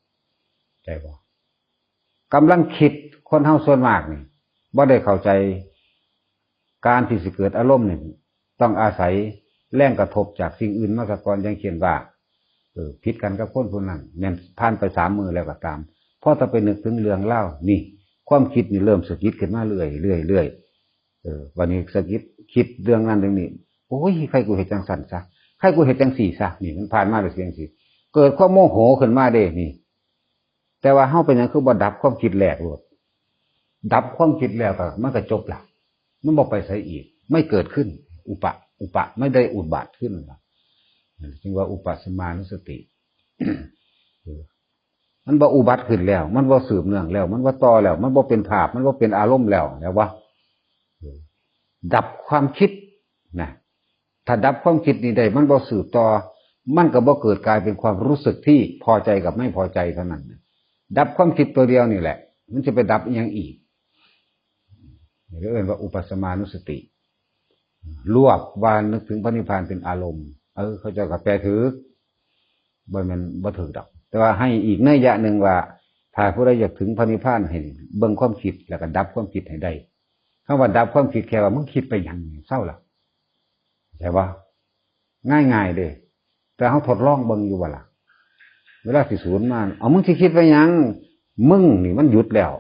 ใจบ่กำลังคิดคนเฮาส่วนมากนี่บ่ได้เข้าใจการที่สิเกิดอารมณ์นี่ต้องอาศัยแรงกระทบจากสิ่งอื่นมาก่อนอย่างเช่นว่าผิดกันกับคนผู้นั้นแม่นผ่านไป3 มื้อแล้วก็ตามพอถ้าไปนึกถึงเรื่องเล่านี่ความคิดนี่เริ่มสะกิดขึ้นมาเรื่อยวันนี้สะกิดคิดเรื่องนั้นเรื่องนี้โอ้ยใครกูเฮ็ดจังสั่นซะใครกูเฮ็ดจังสี่ซะนี่มันผ่านมาได้เสียงสิเกิดความโมโหขึ้นมาเด้นี่แต่ว่าเฮาเป็นหยังคือบ่ดับความคิดแรกโลดดับความคิดแล้วก็มันก็จบล่ะมันบ่ไปไสอีกไม่เกิดขึ้นอุปะไม่ได้อุบัติขึ้นล่ะจึงว่าอุปสมานุสติ มันบ่อุบัติขึ้นแล้วมันบ่สืบเนื่องแล้วมันบ่ต่อแล้วมันบ่เป็นภาพมันบ่เป็นอารมณ์แล้วว่าดับความคิดนะถ้าดับความคิดนี่ได้มันบ่สืบต่อมันก็บ่เกิดกลายเป็นความรู้สึกที่พอใจกับไม่พอใจเท่านั้นดับความคิดตัวเดียวนี่แหละมันจะไปดับอีกอย่างอีกเรียกว่าอุปสมานุสติรวบว่านึกถึงพระนิพพานเป็นอารมณ์เขาเจ้าก็แปลถือบ่แม่นบ่ถูกดอกแต่ว่าให้อีกนัยยะนึงว่าถ้าผู้ใดอยากถึงพระนิพพานให้เบิ่งความคิดแล้วก็ดับความคิดให้ได้คำว่าดับความคิดแค่ว่ามึงคิดไปหยังเศร้าล่ะใช่ป่ะง่ายๆเด้แต่เฮาทดลองเบิ่งอยู่ว่าล่ะเวลาสิสูญมาเอามึงสิคิดไปหยังมึงนี่มันหยุดแล้ว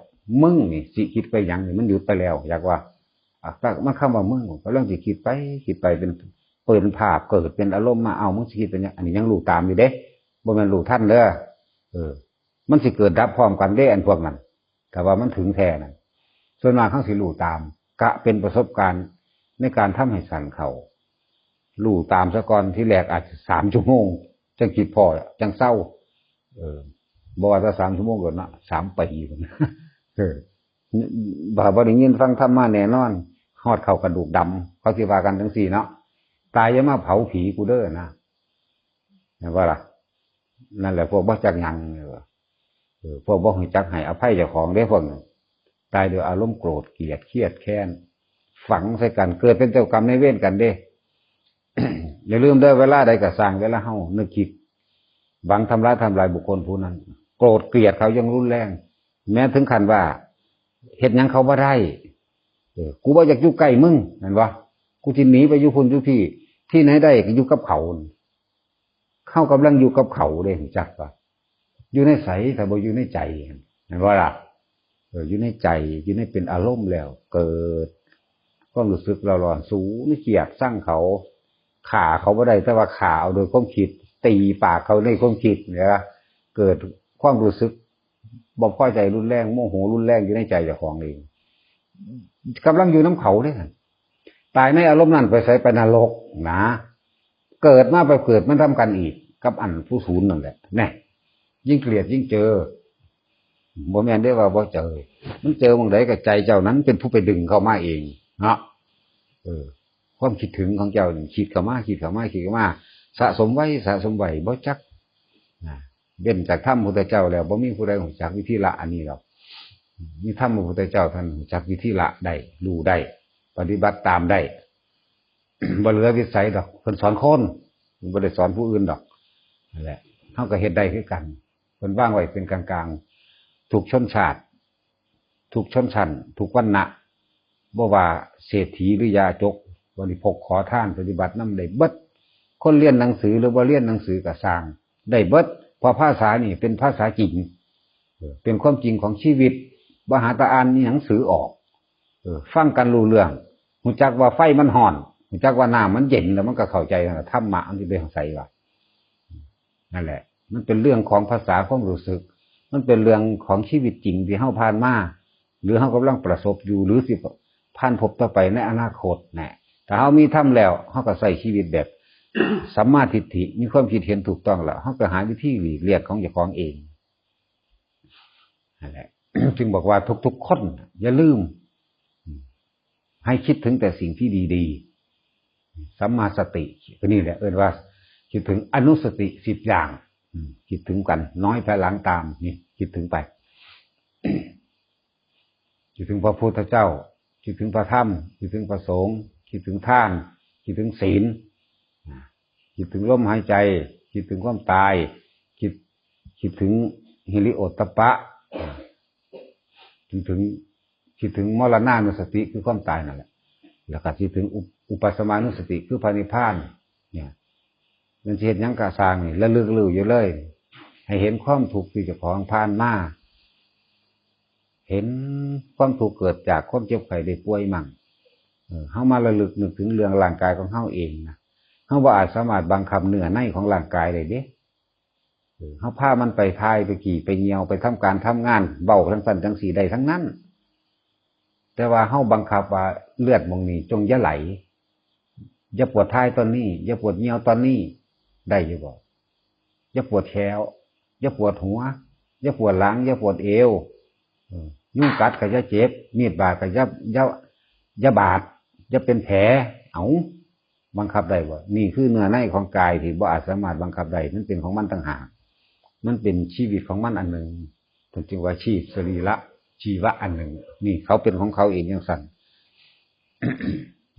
มึงนี่สิคิดไปหยังนี่มันหยุดไปแล้วอยากว่าถ้ามันคำว่ามึงก็เรื่องสิคิดไปเป็นเปิดเป็นภาพเกิดเป็นอารมณ์มาเอามึงสิคิดเป็นหยังอันนี้ยังรู้ตามอยู่เด้บ่แม่นรู้ทันเด้อมันสิเกิดดับพร้อมกันเด้อันพวกนั้นแต่ว่ามันถึงแท้นั่น ส่วนมากเขาสิรู้ตามกะเป็นประสบการณ์ในการทำให้สั่นเขารู้ตามซะก่อนที่แรกอาจจะ3 ชั่วโมงจังคิดพอจังเศร้าบอกว่าถ้า3 ชั่วโมงก่อนนะ3 ปีบ่าบ่ได้ยินฟังธรรมะแน่นอนฮอดเข้ากระดูกดำเขาสิว่ากันจังซี่เนาะตายอย่ามาเผาผีกูเด้อนะเห็นว่าล่ะนั่นแหละพวกบ่จักหยังพวกบ่รู้จักให้อภัยเจ้าของเด้พวกนั้นตายด้วยอารมณ์โกรธเกลียดเครียดแค้นฝังใส่กันเกิดเป็นเจ้ากรรมนายเวรกันเด้ อย่าลืมเด้อเวลาใดก็สร้างเวลาเฮานึกคิดหวังทำร้ายบุคคลผู้นั้นโกรธเกลียดเขายังรุนแรงแม้ถึงขั้นว่าเฮ็ดหยังเขาบ่ได้กูบ่อยากอยู่ใกล้มึงนั่นวะกูสิหนีไปอยู่พุ่นอยู่พี่ที่ไหนได้ก็อยู่กับเขาเข้ากำลังอยู่กับเขาเด้จักว่าอยู่ในไสถ้าบ่อยู่ในใจนั่นว่าล่ะอยู่ในใจอยู่ในเป็นอารมณ์แล้วเกิดความรู้สึกร้อนๆสูงเกลียดสั่งเขาฆ่าเขาบ่ได้แต่ว่าฆ่าเอาโดยความคิดตีปากเขาในความคิดเนี่ยเกิดความรู้สึกบ่พอใจรุนแรงโมโหรุนแรงอยู่ในใจเจ้าของเองกำลังอยู่น้ำเขาเด้ตายในอารมณ์นั้นไปใส่ไปนรกนะเกิดมาไปเกิดมันทำกันอีกกับอันผู้ศูนย์นั่นแหละแน่ยิ่งเกลียดยิ่งเจอบ่แม่นได้ว่าบ่เจอมันเจอเมื่อใดก็ใจเจ้านั้นเป็นผู้ไปดึงเข้ามาเองเนาะความคิดถึงของเจ้านี่คิดเข้ามาสะสมไว้บ่จักเว้นจากธรรมพระพุทธเจ้าแล้วบ่มีผู้ใดรู้จักวิธีละอันนี้หรอกมีธรรมพระพุทธเจ้าท่านรู้จักวิธีละได้รู้ได้ปฏิบัติตามได้ บ่เหลือวิสัยดอกเพิ่นสอนคนบ่ได้สอนผู้อื่นดอกนั่นแหละเฮาก็เฮ็ดได้คือกันเพิ่นวางไว้เป็นกลางๆทุกชนชาติทุกชนชั้นทุกวรรณะบ่ว่าเศรษฐีหรือยาจกบริภคขอทานปฏิบัตินำได้เบิดคนเรียนหนังสือหรือบ่เรียนหนังสือก็สร้างได้เบิดเพราะภาษานี่เป็นภาษาจริงเป็นความจริงของชีวิตบ่หาตาอ่านนี่หนังสือออกฟังกันรู้เรื่องรู้จักว่าไฟมันร้อนรู้จักว่าน้ำมันเย็นแล้วมันก็เข้าใจว่าธรรมะอันที่เป็นของไสว่านั่นแหละมันเป็นเรื่องของภาษาความรู้สึกมันเป็นเรื่องของชีวิตจริงที่เฮาผ่านมาหรือเฮากำลังประสบอยู่หรือสิผ่านพบต่อไปในอนาคตแน่ถ้าเฮามีธรรมแล้วเฮาก็ใช้ชีวิตแบบสัมมาทิฏฐิมีความคิดเห็นถูกต้องแล้วเฮาก็หาวิธีหลีกเลี่ยงของเจ้าของเองนั่นแหละ จึงบอกว่าทุกๆคนอย่าลืมให้คิดถึงแต่สิ่งที่ดีๆสัมมาสติก็นี่แหละว่าคิดถึงอนุสติ10 อย่างคิดถึงกันน้อยภายหลังตามนี่คิดถึงไป คิดถึงพระพุทธเจ้าคิดถึงพระธรรมคิดถึงพระสงฆ์คิดถึงทานคิดถึงศีลคิดถึงลมหายใจคิดถึงความตายคิดถึงหิริโอตตัปปะคิดถึงมรณานุสติคือความตายนั่นแหละแล้วก็คิดถึงอุปสมานุสติคือพระนิพพานเนี่ยมันเห็นยังกะสร้างนี่ระลึกรู้อยู่เลยให้เห็นความทุกข์ที่เจ้าของผ่านมาเห็นความทุกข์เกิดจากความเจ็บไข้ได้ป่วยมั่งเฮามาระลึกนึกถึงเรื่องร่างกายของเฮาเองนะเฮาบ่อาจสามารถบังคับเนื้อในของร่างกายได้เด้เฮาพามันไปทายไปขี่ไปเหี่ยวไปทำการทำงานเบาทั้งสั้นทั้งสีได้ทั้งนั้นแต่ว่าเฮาบังคับว่าเลือดมองนี้จงอย่าไหลอย่าปวดท้ายตอนนี้อย่าปวดเหี่ยวตอนนี้ได้อยู่บ่อย่าปวดแขนอย่าปวดหัวอย่าปวดหลังอย่าปวดเอวยุ่งกัดก็อย่าเจ็บมีดบาดก็อย่าบาดอย่าเป็นแผลเอาบังคับได้บ่นี่คือเนื้อในของกายที่บ่อาจสามารถบังคับได้มันเป็นของมันต่างหากมันเป็นชีวิตของมันอันหนึ่งจึงว่าสรีระชีวะอันหนึ่งนี่เขาเป็นของเขาเองอย่างสั่น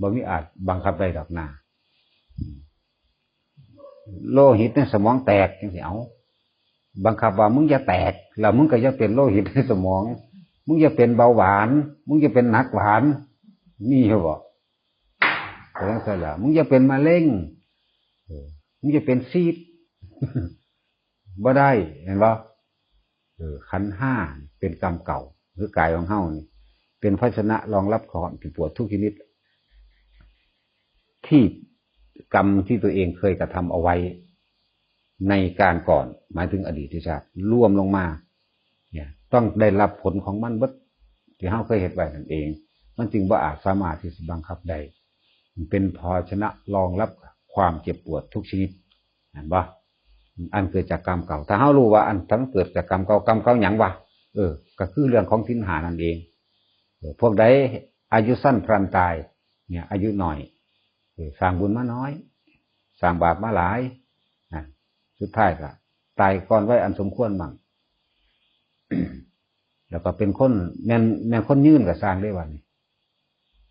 บ่มีอาจบังคับได้ดอกนาโลหิตในสมองแตกจังสิเอาบังคับว่ามึงอย่าแตกแล้วมึงก็อย่าเป็นโลหิตในสมองมึงอย่าเป็นเบาหวานมึงอย่าเป็นหนักหวานนี่เหรอบ่แต่ยังสั่นล่ะมึงอย่าเป็นมะเร็งมึงอย่าเป็นซีด บ่ได้เห็นบ่ขันธ์ห้าเป็นกรรมเก่าคือกายของเฮานี่เป็นภาชนะรองรับความผิดปวดทุกชนิดที่กรรมที่ตัวเองเคยกระทำเอาไว้ในการก่อนหมายถึงอดีตชาติร่วมลงมาเนี่ยต้องได้รับผลของมันเบิด ที่เฮาเคยเฮ็ดไว้นั่นเองมันจึงบ่อาจสามารถที่จะบังคับได้มันเป็นภาชนะรองรับความเจ็บปวดทุกชนิดเห็นบ่อันเกิดจากกรรมเก่าถ้าเฮารู้ว่าอันทั้งเกิดจากกรรมเก่าหยังวะก็คือเรื่องของทินหานั่นเองพวกใดอายุสั้นพลันตายเนี่ยอายุน้อยสร้างบุญมาน้อยสร้างบาปมาหลายสุดท้ายก็ตายก่อนไว้อันสมควรมั่ง แล้วก็เป็นคนแม่นคนยืนก็สร้างได้วันนี้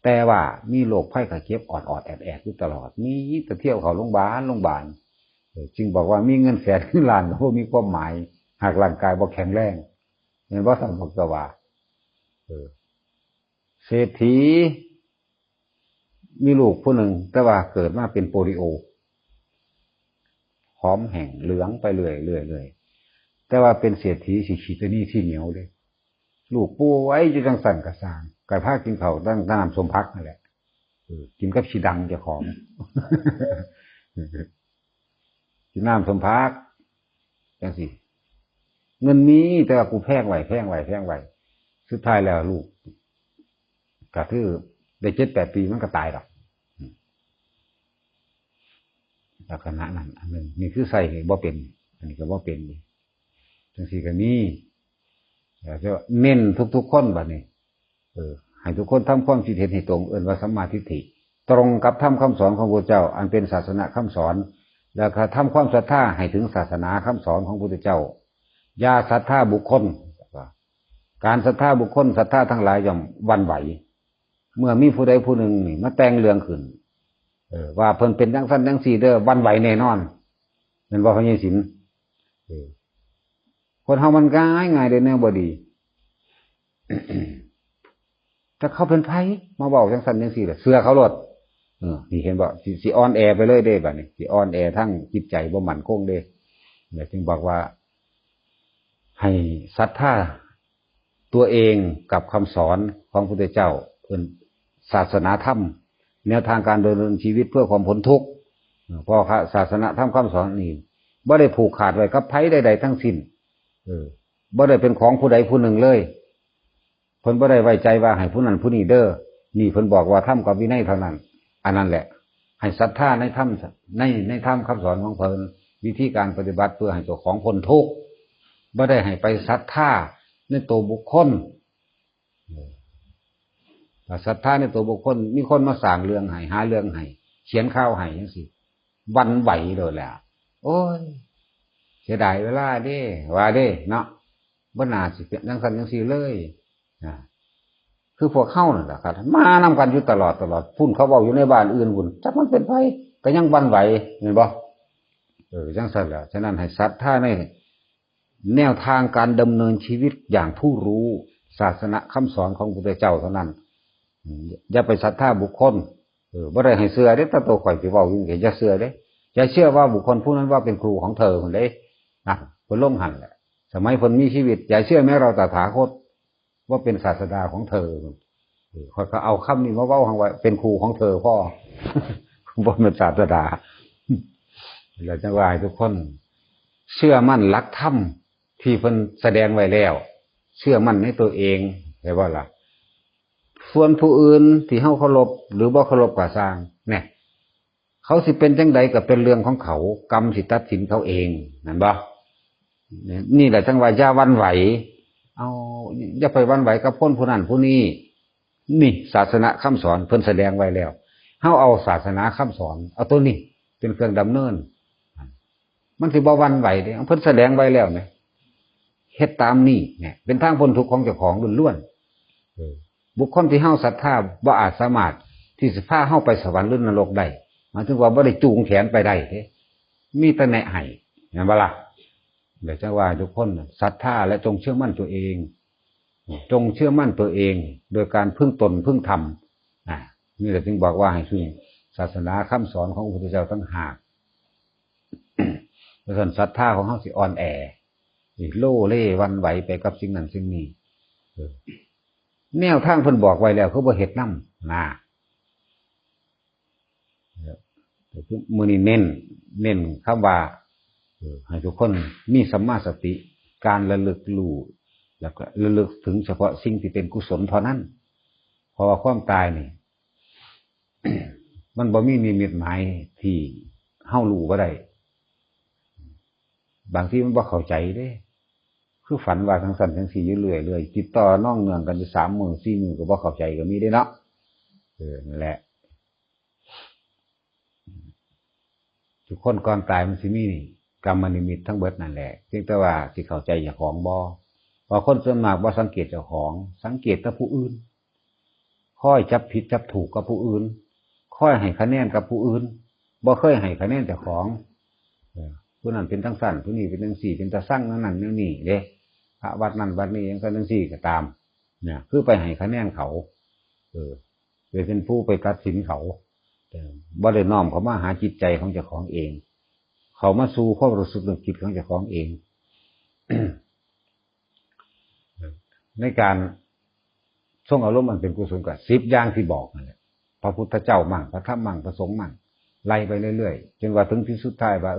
แต่ว่ามีโรคไข้ไข้เจ็บออดแอดอยู่ตลอดมีแต่เที่ยวเข้าโรงพยาบาลจึงบอกว่ามีเงินแสนเงินล้านบ่มีความหมายหากร่างกายบ่แข็งแรงเห็นบ่ท่านบอกก็ว่าเศรษฐีมีลูกผู้หนึ่งแต่ว่าเกิดมาเป็นโปลิโอหอมแห้งเหลืองไปเรื่อยแต่ว่าเป็นเศรษฐีสิขี้ตะนี่ที่เหนียวเลยลูกปูไว้อยู่จังสั่นกระสางไก่พากินเขาตั้งน้ำสมพักนั่นแหละกินกับชีดังเจ้าของ กินน้ำสมพักจังสิเงินมีแต่ว่ากูแพงไว้สุดท้ายแล้วลูกก็คือได้7-8 ปีมันก็ตายหรอกลักษณะนั้นอันหนึ่งนี่คือใส่บ่เป็นอันนี้ก็บ่เป็นจังสิก็มีจะเน้นทุกคนบัดนี้ให้ทุกคนทำความคิดเห็นให้ตรงว่าสัมมาทิฏฐิตรงกับธรรมคำสอนของพระเจ้าอันเป็นศาสนาคำสอนแล้วก็ทำความศรัทธาให้ถึงศาสนาคำสอนของพระพุทธเจ้าอย่าศรัทธาบุคคลการศรัทธาบุคคลศรัทธาทั้งหลายย่อมหวั่นไหวเมื่อมีผู้ใดผู้หนึ่งนี่มาแต่งเรื่องขึ้นว่าเพิ่นเป็นจังซั่นจังซี่เด้อหวั่นไหวแน่นอนแม่นบ่พระเยซูคนเฮามันง่ายได้แนวบ่ดี ถ้าเขาเป็นไผมาเว้าจังซั่นจังซี่ล่ะเชื่อเขาโลดนี่เห็นบ่สิอ่อนแอไปเลยเด้บัดนี้สิอ่อนแอทั้งจิตใจบ่มั่นคงเด้แล้วจึงบอกว่าให้ศรัทธาตัวเองกับคำสอนของพระพุทธเจ้าเป็นศาสนาธรรมแนวทางการดำเนินชีวิตเพื่อความพ้นทุกข์เพราะศาสนาธรรมคำสอนนี่บ่ได้ผูกขาดไว้กับไผใดๆทั้งสิ้นบ่ได้เป็นของผู้ใดผู้หนึ่งเลยเพิ่นบ่ได้ไว้ใจว่าให้ผู้นั้นผู้นี้เด้อนี่เพิ่นบอกว่าธรรมกับวินัยเท่านั้นอันนั้นแหละให้ศรัทธาในธรรมในธรรมคำสอนของเพิ่นวิธีการปฏิบัติเพื่อให้เจ้าของพ้นทุกข์บ่ได้ให้ไปศรัทธาในตัวบุคคลศรัทธาในตัวบุคคลมีคนมาสร้างเรื่องให้หาเรื่องให้เขียนข่าวให้จังซี่วันไหวเลยแหละโอ้ยเสียดายเวลาเด้ว่าเด้เนาะบ่น่าสิเป็นจังซั่นจังซี่เลยคือพวกเข้านั่นแหละครับมานำกันอยู่ตลอดพุ่นเขาบอกอยู่ในบ้านอื่นพุ่นจักมันเป็นไผก็ยังวันไหวเห็นบ่จังซั่นแหละฉะนั้นให้ศรัทธาในแนวทางการดำเนินชีวิตอย่างผู้รู้ศาสนาคำสอนของพระพุทธเจ้าเท่านั้นอย่าไปศรัทธาบุคคลบ่ได้ให้เชื่อเด้ถ้าตัวข่อยสิเว้าอยู่อย่าเชื่อเด้อย่าเชื่อว่าบุคคลผู้นั้นว่าเป็นครูของเธอพุ่นเด้นะเพิ่นลงหั่นแหละสมัยเพิ่นมีชีวิตอย่าเชื่อแม้เราตถาคตว่าเป็นศาสดาของเธอข่อยก็เอาคำนี้มาเว้าให้ว่าเป็นครูของเธอพ่อ บ่เป็นศาสดาแล้วจังว่าให้ทุกคนเชื่อมั่นหลักธรรมที่เพิ่นแสดงไว้แล้วเชื่อมั่นในตัวเองใช่บ่ล่ะส่วนผู้อื่นที่เฮาเคารพหรือบ่เคารพก็สร้างแน่เขาสิเป็นจังใดก็เป็นเรื่องของเขากรรมสิตัดสินเขาเองนั่นบ่นี่แหละจังว่าอย่าหวั่นไหวเอาอย่าไปหวั่นไหวกับคนผู้นั้นผู้นี้นี่ศาสนาคำสอนเพิ่นแสดงไว้แล้วเฮาเอาศาสนาคำสอนเอาตัวนี้เป็นเครื่องดำเนินมันสิบ่หวั่นไหวเด้เพิ่นแสดงไว้แล้วแหมเฮ็ดตามนี่เนี่ยเป็นทางพ้นทุกข์ของเจ้าของล้วนๆบุคคลที่เฮาศรัทธาบ่อาจสามารถที่จะพาเฮาไปสวรรค์หรือนรกได้หมายถึงว่าบ่ได้จูงแขนไปได้เด้มีแต่แนะให้เห็นบ่ล่ะเดี๋ยวจะว่าทุกคนศรัทธาและจงเชื่อมั่นตัวเองจงเชื่อมั่นตัวเองโดยการพึ่งตนพึ่งธรรมนี่แหละจึงบอกว่าให้พึ่งศาสนาคำสอนของพระพุทธเจ้าตั้งหากเพราะฉะนั้นศรัทธาของเฮาสิอ่อนแอโล่เล่วันไหวไปกับสิ่งนั้นสิ่งนี้แนวทางเพิ่นบอกไว้แล้วเขาบ่เฮ็ดนำนะมื้อนี้เน้นคำว่าให้ทุกคนมีสัมมาสติการระลึกรู้ แล้วก็ระลึกถึงเฉพาะสิ่งที่เป็นกุศลเท่านั้นเพราะว่าความตายนี่ มันบ่มีนิมิตหมายที่เฮารู้บ่ได้บางทีมันบ่เข้าใจเด้คือฝันว่าทั้งสั่นทั้งสี่อยู่เรื่อยๆติดต่อน้องเนืองกันอยู่3 มื้อ4 มื้อก็บ่เข้าใจก็มีได้เนาะนั่นแหละทุกคนก่อนตายมันสิมีกรรมนิมิตทั้งเบิดนั่นแหละเพียงแต่ว่าสิเข้าใจเจ้าของบ่เพราะคนส่วนมากบ่สังเกตเจ้าของสังเกตแต่ผู้อื่นค่อยจับผิดจับถูกกับผู้อื่นค่อยให้คะแนนกับผู้อื่นบ่เคยให้คะแนนเจ้าของผู้นั้นเป็นทั้งสั้นผู้นี้เป็นทั้งสี่เป็นตาสั่งนั่นนี่เด้พระวัดนั้นวัดนี้ยังก็ทั้งสี่ก็ตามเนี่ยคือไปให้คะแนนเขาเป็นผู้ไปตัดสินเขาบ่ได้น้อมเขามาหาจิตใจของเจ้าของเองเขามาสู่ความรู้สึกนึกคิดของเจ้าของเอง ในการทรงอารมณ์มันเป็นกุศลกับ10 อย่างที่บอกนั่นแหละพระพุทธเจ้ามั่งพระธรรมมั่งพระสงฆ์มั่งไล่ไปเรื่อยๆจนว่าถึงที่สุดท้ายว่า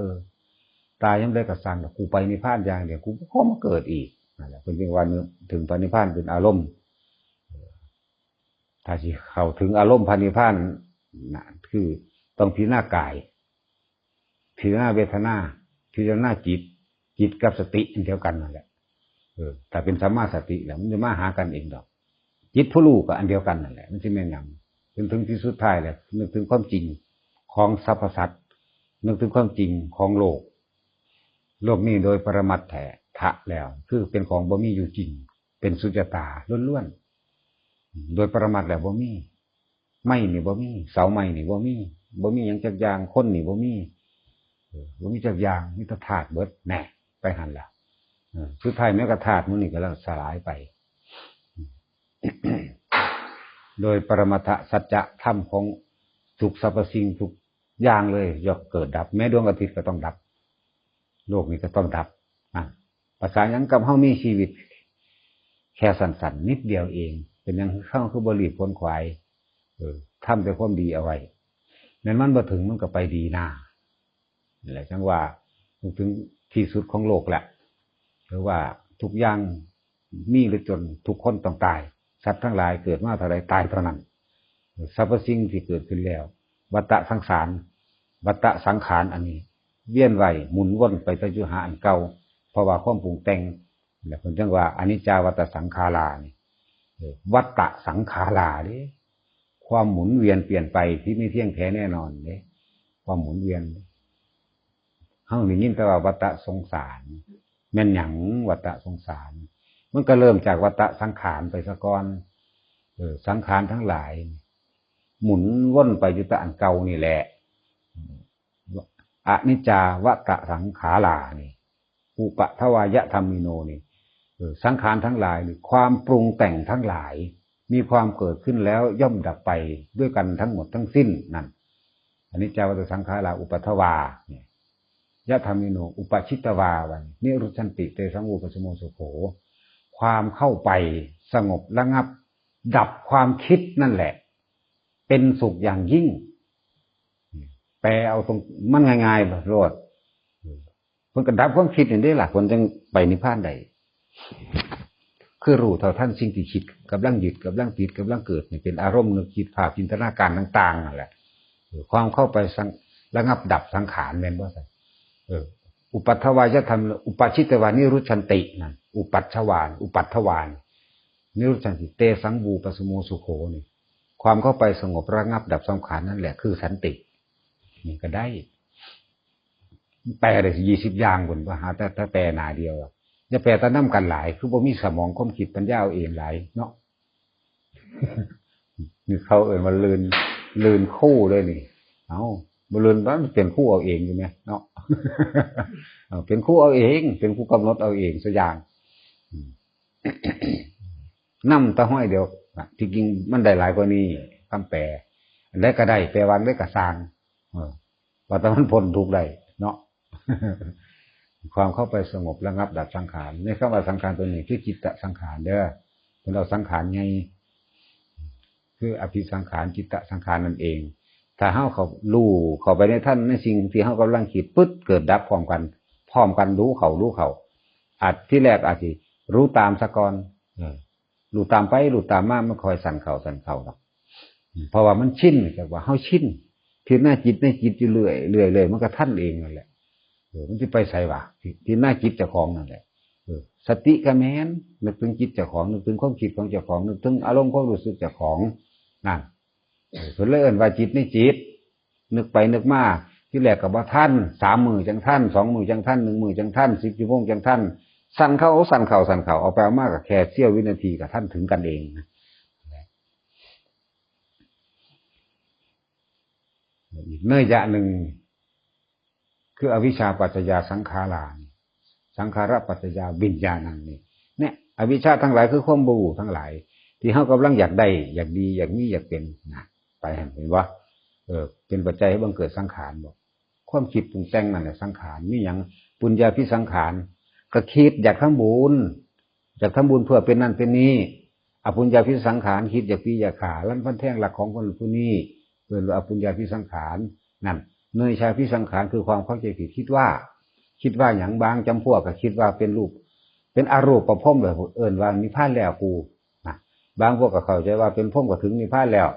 ตายยังได้กระสันกูไปนิพพานอย่างเดียวกูก็มาเกิดอีกนั่นแหละเป็นเพียงวันถึงพระนิพพานเป็นอารมณ์ถ้าสิเข้าถึงอารมณ์พระนิพพานน่ะคือต้องพิจารณากายพิจารณาเวทนาพิจารณาจิตกับสติอันเดียวกันนั่นแหละถ้าเป็นสัมมาสติแล้วมันจะมาหากันเองดอกจิตผู้รู้ก็อันเดียวกันนั่นแหละมันจะแม่นยำจนถึงที่สุดท้ายแหละนึกถึงความจริงของสรรพสัตว์นึกถึงความจริงของโลกนี้โดยปรมัตถะแล้วคือเป็นของบ่มีอยู่จริงเป็นสุญญตาล้วนๆโดยปรมัตถ์แล้วบ่มีไม้นี่บ่มีเสาไม้นี่บ่มีหยังจักอย่างคนนี่บ่มีจักอย่างมีแต่ธาตุเบิดแน่ไปหันล่ะสุดท้ายแม้กระธาตุมื้อนี้ก็แล้วสลายไป โดยปรมัตถสัจจะธรรมของทุกสรรพสิ่งทุกอย่างเลยย่อมเกิดดับแม้ดวงอาทิตย์ก็ต้องดับโลกนี้ก็ต้องดับภาษาหยังกับเฮามีชีวิตแค่สั้นๆนิดเดียวเองเป็นหยังเข้าคือบ่รีบพ้นควายทำแต่ความดีเอาไว้นั้นมันบ่ถึงมันก็ไปดีหน้านั่นแหละจังว่าถึงที่สุดของโลกแหละหรือว่าทุกอย่างมีหรือจนทุกคนต้องตายสัตว์ทั้งหลายเกิดมาเท่าไรตายเท่านั้นสรรพสิ่งที่เกิดขึ้นแล้ววัฏสังสารวัฏสังขารอันนี้เวียนไหวหมุนวนไปตะจุหาอันเก่าเพราะว่าความปรุงแต่งแล้วคนจังว่าอนิจจาวัฏสังขารานี่วัฏสังขารานี่ความหมุนเวียนเปลี่ยนไปที่ไม่เที่ยงแท้แน่นอนนี่ความหมุนเวียนเฮาได้ยินแต่ว่าวัฏสงสารแม่นหยังวัฏสงสารมันก็เริ่มจากวัฏสังขารไปซะก่อนสังขารทั้งหลายหมุนวนไปอยู่แต่อันเก่านี่แหละอนิจจาวัฏสังขารานี่อุปทวายธรรมิโนนี่สังขารทั้งหลายความปรุงแต่งทั้งหลายมีความเกิดขึ้นแล้วย่อมดับไปด้วยกันทั้งหมดทั้งสิ้นนั่นอนิจจาวัฏสังขาราอุปทวายะธรรมิโนอุปชิตวาวันนิรุชันติเตสังวูปสโมสุโขความเข้าไปสงบระงับดับความคิดนั่นแหละเป็นสุขอย่างยิ่งแปลเอาตรงมันง่ายๆแบบรอดเพิ่นก็ดับความคิดนี่ได้ล่ะคนจึงไปนิพพานได้คือรู้เท่าทันสิ่งที่คิดกำลังยึดกำลังติดกำลังเกิดนี่เป็นอารมณ์นึกคิดภาพจินตนาการต่างๆนั่นแหละความเข้าไประงับดับสังขารแม่นบ่ซั่นอุปัฏฐวายธรรมอุปชิตวานิรุชันตินั่นอุปัฏฐวานอุปัฏฐวานนิรุชันติเตสังวูปสโมสุโขนี่ความเข้าไปสงบระงับดับสังขารนั่นแหละคือสันตินี่ก็ได้แปลได้20 อย่างบนว่าหาแต่แปลหน้าเดียวอย่าแปลแต่นำกันหลายคือบ่มีสมองความคิดปัญญาเอาเองหลายเนาะ นี่เขาว่าลืนคู่เลยนี่เอ้าบ่ลืนมันเป็นคู่เอาเองอยู่แม่เนาะ เป็นคู่เอาเองเป็นคู่กำหนดเอาเองซะอย่าง นำตะห้อยเดียวที่จริงมันได้หลายกว่านี้คำแปลได้ก็ได้แปลวันได้ก็สร้างว่าแต่มันพ้นทุกข์ได้เนาะ ความเข้าไปสงบระงับดับสังขารในคำว่าสังขารตัวนี้คือจิตตสังขารเด้อเป็นเราสังขารไงคืออภิสังขารจิตตสังขารนั่นเองถ้าเฮาเขารู้เข้าไปในท่านในสิ่งที่เฮากำลังคิดปึ๊ดเกิดดับพร้อมกันรู้เขาอาจที่แรกอาจสิ รู้ตามซะก่อนรู้ตามไปรู้ตามมามันคอยสั่นเข่าหรอกเพราะว่ามันชินกับว่าเฮาชินที่หน้าจิตอยู่เรื่อยมันก็ท่านเองนั่นแหละมันจะไปใส่ว่าที่หน้าจิตเจ้าของนั่นแหละสติกะแม้นนึกถึงจิตเจ้าของนึกถึงความคิดของเจ้าของนึกถึงอารมณ์ความรู้สึกเจ้าของนั่นเพิ่นเลยเอิ้นว่าจิตในจิตนึกไปนึกมาที่แรกก็บ่ทัน3 มื้อจังทัน2 มื้อจังทัน1 มื้อจังทัน10 ชั่วโมงจังทันสั่นเข้าเอาไปเอามาก็แค่เสี้ยววินาทีก็ท่านถึงกันเองอีกเนื้อยะหนึ่งคืออวิชชาปัจจยาสังขาราสังขารปัจจยาวิญญาณังนี่เนี่ยอวิชชาทั้งหลายคือความบ่รู้ทั้งหลายที่เฮากำลังอยากได้อยากดีอยากมีอยากเป็นนะไปเห็นว่าเป็นปัจจัยให้บังเกิดสังขารบ่ความคิดปรุงแต่งนั่นแหละสังขารมีหยังปุญญาภิสังขารก็คิดอยากทำบุญเพื่อเป็นนั่นเป็นนี้อปุญญาภิสังขารคิดอยากปีอยากขาลั่นพันแท่งหลักของคนผู้นี้เรียกว่าอปุญญาภิสังขารนั่นเนยชาภิสังขารคือความเข้าใจผิดคิดว่าอย่างบางจำพวกก็คิดว่าเป็นรูปเป็นอรูปประพรหมเลยเอิ้นว่านิพพานแล้วกูนะบางพวกก็เข้าใจว่าเป็นพรหมก็ถึงนิพพานแล้ว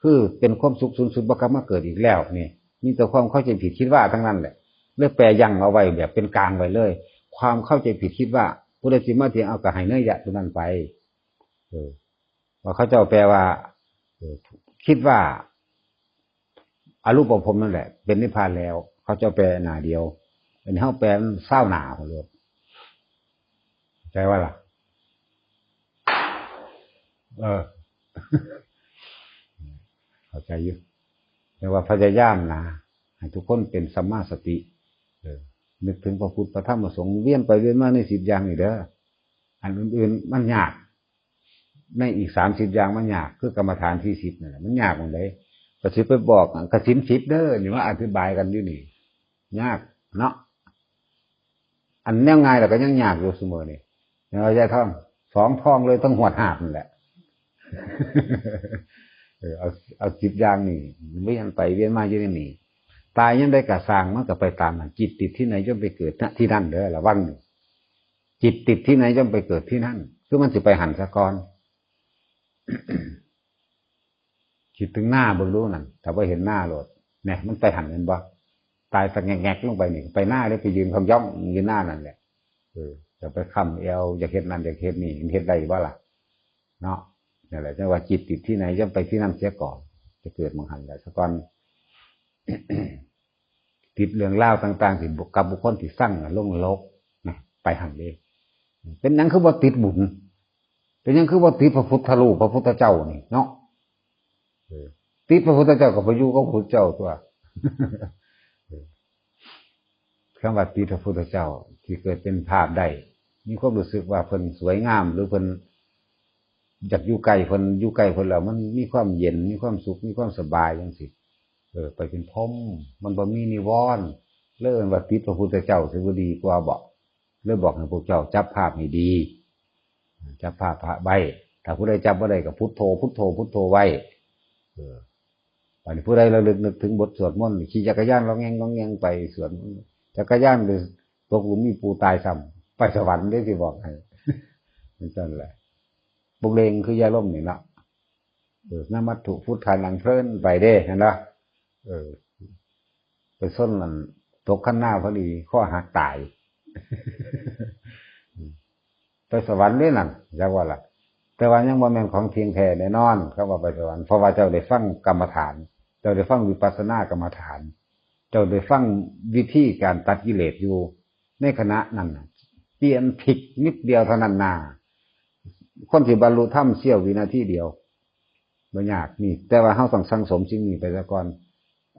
คือเป็นความสุขสูงสุดบ่กลับมาเกิดอีกแล้วนี่มีแต่ความเข้าใจผิดคิดว่าทั้งนั้นแหละเลยแปลยั่งเอาไว้แบบเป็นกลางไว้เลยความเข้าใจผิดคิดว่าพุทธสิมาเถียงเอากับให้เนื้อยะตัวนั้นไปว่าเขาเจ้าแปลว่าคิดว่าอรูปภพนั่นแหละเป็นนิพพานแล้วเขาเจ้าแปลหน้าเดียวอันนี้เขาแปลเศร้าหนาของเราใจว่าล่ะเข้าใจอยู่แต่ว่าพยายามนะให้ทุกคนเป็นสัมมาสตินึกถึงพระพุทธพระธรรมพระสงฆ์เวียนไปเวียนมาใน10 อย่างนี่เด้ออันอื่นๆมันยากในอีก30 อย่างมันยากคือกรรมฐานที่10นั่นแหละมันยากหมดเลยก็สิไปบอกกสิน10เด้อนี่ว่าอธิบายกันอยู่นี่ยากเนาะอันแนวง่ายแล้วก็ยังยากอยู่เสมอนี่เราจะท่อง2 ท่องเลยต้องหวดหาบนั่นแหละเอา10 อย่างนี่เวียนไปเวียนมาอยู่ในนี่ตายยังได้กระสร้างมันก็ไปตามมันจิตติดที่ไหนย่อมไปเกิดที่นั่นเด้อระวังจิตติดที่ไหนย่อมไปเกิดที่นั่นคือมันสิไปหันสะกอนคิดถึงหน้าเบิ่งรู้นั่นแต่ว่าเห็นหน้าโลดเนี่ยมันไปหันเห็นบ่ตายตะแงกลงไปนี่ไปหน้าได้ไปยืนคำย่องยืนหน้านั่นแหละจะไปค้ำเอวอยากเห็นนั่นอยากเห็นนี่เห็นได้บ่ล่ะเนาะนี่แหละจังว่าจิตติดที่ไหนย่อมไปที่นั่นเสียก่อนจะเกิดมองหันแล้วสะกอนติดเรื่องเล่าต่างๆที่กับบุคคลที่สร้างลงโลกนะไปหันเลยเป็นยังคือว่าติดบุญเป็นยังคือว่าติดพระพุทธรูปพระพุทธเจ้านี่เนาะติดพระพุทธเจ้ากับพระยุของพระพุทธเจ้าตัวคำว่าติดพระพุทธเจ้าที่เกิดเป็นภาพได้มีความรู้สึกว่าเพิ่นสวยงามหรือเพิ่นอยากอยู่ใกล้เพิ่นแล้วมันมีความเย็นมีความสุขมีความสบายจังสิไปเป็นพรหมมันบ่มีนิวรณ์เลิ่นว่าติดพระพุทธเจ้าสิบ่ดีกว่าบ่เลิ่บอกให้พวกเจ้าจับภาพให้ดีจับภาพพระใบถ้าผู้ใดจับบ่ได้ก็พุทโธไว้อันนี้ผู้ใดระลึกนึกถึงบทสวดมนต์ขี่จักรยานร้องแงงไปสวดจักรยานไปตกหลุมมีปูตายซ้ำไปสวรรค์ได้สิบอกให้นั่นแหละบุเรงคือยาล่มนี่เนาะน้ำมัตถุพุทธานังเพลินไปเด้เห็นป่ะไปส้นมันตกขั้นหน้าพอดีข้อหักตายไปสวรรค์ด้วยนั่นจักว่าล่ะแต่ว่ายังบ่แม่นของเทียงแท้แน่นอนเขาว่าไปสวรรค์เพราะว่าเจ้าได้ฟังกรรมฐานเจ้าได้ฟังวิปัสสนากรรมฐานเจ้าได้ฟังวิธีการตัดกิเลสอยู่ในขณะนั้นเปลี่ยนผิดนิดเดียวเท่านั้นนาคนที่บรรลุธรรมเสี้ยววินาทีเดียวบ่ยากนี่แต่ว่าเฮาต้องสั่งสมสิ่งนี้ไปซะก่อน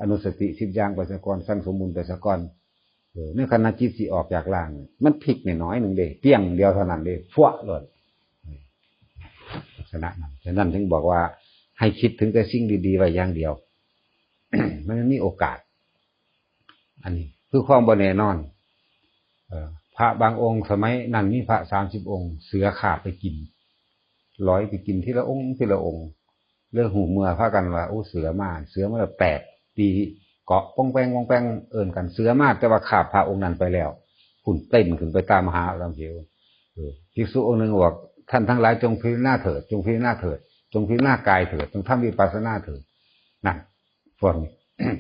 อนุสติ10 อย่างไปซะก่อนสั่งสมบุญไปซะก่อนในขณะจิตสิออกจากร่างมันพลิกน้อยๆนึงเด้เปี้ยงเดียวเท่านั้นเด้ฟั่วเลยลักษณะนั้นฉะนั้นถึงบอกว่าให้คิดถึงแต่สิ่งดีๆไว้อย่างเดียว มันมีโอกาสอันนี้คือความบ่แน่นอนพระบางองค์สมัยนั้นมีพระ30 องค์เสือขาบไปกินร้อยไปกินทีละองค์เรื่องหูเมื่อพากันว่าโอ้เสือมาแล้ว8 ปีเกาะป้องแป้งเอิ้นกันเสือมาแต่ว่าขาบพระองค์นั้นไปแล้วหุ่นเต้นขึ้นไปตามหาลำเหว ภิกษุองค์หนึ่งบอกท่านทั้งหลายจงพิจารณาเถิดจงพิจารณาเถิดจงพิจารณากายเถิดจงทำวิปัสสนาเถิดนั่นพวกนี้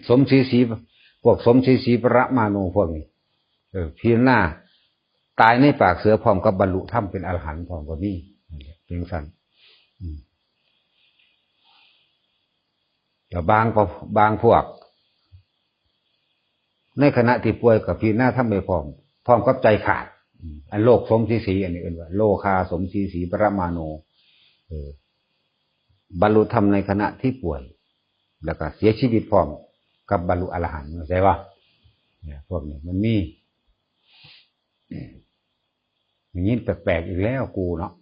สมศรีสีพวกสมศรีสีประมาโนพวกนี้พิจารณาตายในปากเสือพร้อมกับบรรลุธรรมเป็นอรหันต์พร้อมกับนี้เป็นสั้นแต่บางพวกในขณะที่ป่วยกับพิจารณาทำไม่พร้อมกับใจขาดอันโลกสมศรีสีอันนี้เป็นว่าโลคาสมศรีสีประมาโนบรรลุธรรมในขณะที่ป่วยแล้วก็เสียชีวิตพร้อมกับบรรลุอรหันต์เข้าใจป่ะเนี่ยพวกนี้มันมีอย่างนี้แปลกๆอีกแล้วกูเนาะ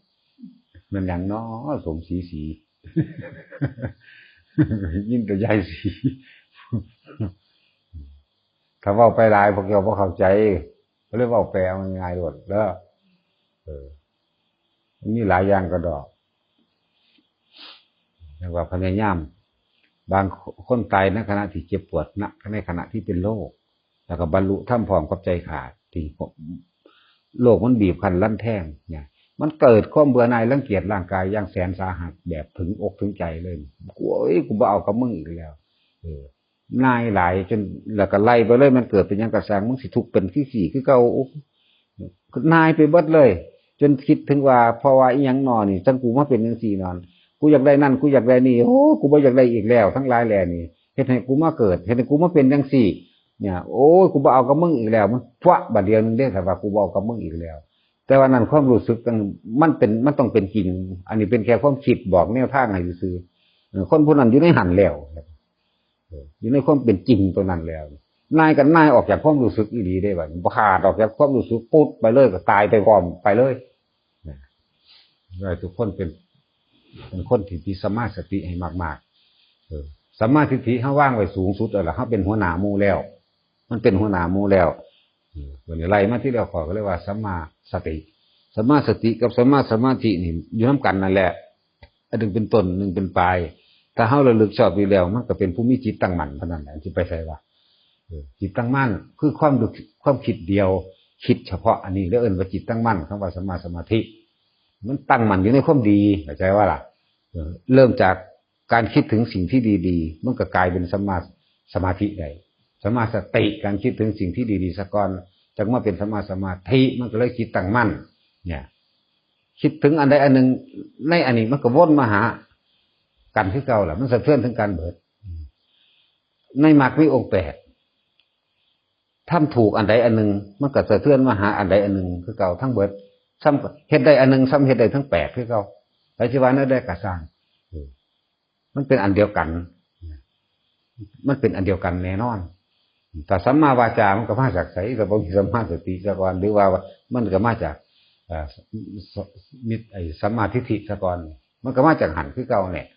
มันอย่างน้อสมศรีสียิ่งแต่ยายสีถ้าว่าไปหลายพวกเราพอเข้าใจเขาเรียกว่าแปลง่ายๆหมดแล้วมีหลายอย่างกระดอกเรียกว่าพยายามบางคนตายในขณะที่เจ็บปวดนะในขณะที่เป็นโรคแล้วก็บรรลุธรรมพร้อมกับใจขาดที่โลกมันบีบคั้นลั่นแท่งเนี่ยมันเกิดความเบื่อหน่ายรังเกียจร่างกายอย่างแสนสาหัสแบบถึงอกถึงใจเลยกูบ่เอากับมึงอีกแล้วนายหลายจนแล้วก็ไล่ไปเลยมันเกิดเป็นยังกระสังมึงสิทุกเป็นที่สี่คือเก่านายไปเบิดเลยจนคิดถึงว่าเพราะว่าอีหยังนอนนี่จังกูมาเป็นจังซี่นอนกูอยากได้นั่นกูอยากได้นี่โอ้กูบ่อยากได้อีกแล้วทั้งหลายแหล่นี่เฮ็ดให้กูมาเกิดเฮ็ดให้กูมาเป็นจังซี่เนี่ยโอ้กูบ่เอากับมึงอีกแล้วมันพวะบัดเดียวนึงเด้ถ้าว่ากูบ่เอากับมึงอีกแล้วแต่ว่านั้นความรู้สึกมันต้องเป็นจริงอันนี้เป็นแค่ความคิดบอกแนวทางให้ซื่อคนผู้นั้นอยู่ในหันแล้วอยู่ในความเป็นจริงตัวนั้นแล้วนายกันนายออกจากความรู้สึกอีหลีได้บัดบ่ขาดออกจากความรู้สึกปุ๊บไปเลยก็ตายไปพร้อมไปเลยทุกคนเป็นคนที่มีสัมมาสติให้มากๆสัมมาทิฏฐิเฮาว่างไว้สูงสุดแล้วล่ะเฮาเป็นหัวหน้าหมู่แล้วมันเป็นหัวหน้าหมู่แล้ววันนี้ไล่มาที่แล้วขอก็เรียกว่าสัมมาสติสัมมาสติกับสัมมาสมาธินี่อยู่นํกันนั่นแหละอันนึงเป็นต้นนึงเป็นปลายถ้าเฮาระลึกชอบอยู่แล้วมันก็เป็นผู้มีจิตตั้งมั่นเท่านั้นแหละสิไปไสว่าจิตตั้งมั่นคือความคิดเดียวคิดเฉพาะอันนี้แล้วเอิ้นว่าจิตตั้งมั่นคำว่าสัมมาสมาธิมันตั้งมั่นอยู่ในความดีเข้าใจว่าล่ะเริ่มจากการคิดถึงสิ่งที่ดีๆมันก็กลายเป็นสัมมาสมาธิได้สัมมาสติการคิดถึงสิ่งที่ดีๆซะก่อนจักมาเป็นสัมมาสมาธิมันก็เลยคิดตั้งมั่นเนี่ยคิดถึงอันใดอันหนึ่งในอันนี้มันก็วนมาหากันคือเก่าแหละมันสะเทือนถึงการเบิดในมรรคมีองค์8ทำถูกอันใดอันหนึ่งมันก็สะเทือนมาหาอันใดอันหนึ่งคือเก่าทั้งเบิดซ้ำเฮ็ดได้อันหนึ่งซ้ำเฮ็ดได้ทั้ง8คือเก่าไปที่ว่านั้นได้กระสร้างมันเป็นอันเดียวกันมันเป็นอันเดียวกันแน่นอนแต่สัมมาวาจามันก็มาจากไสก็บ่มีสัมมาสติซะก่อนหรือว่ามันก็มาจากสัมมาทิฏฐิซะก่อนมันก็มาจากหันคือเก่าแหละ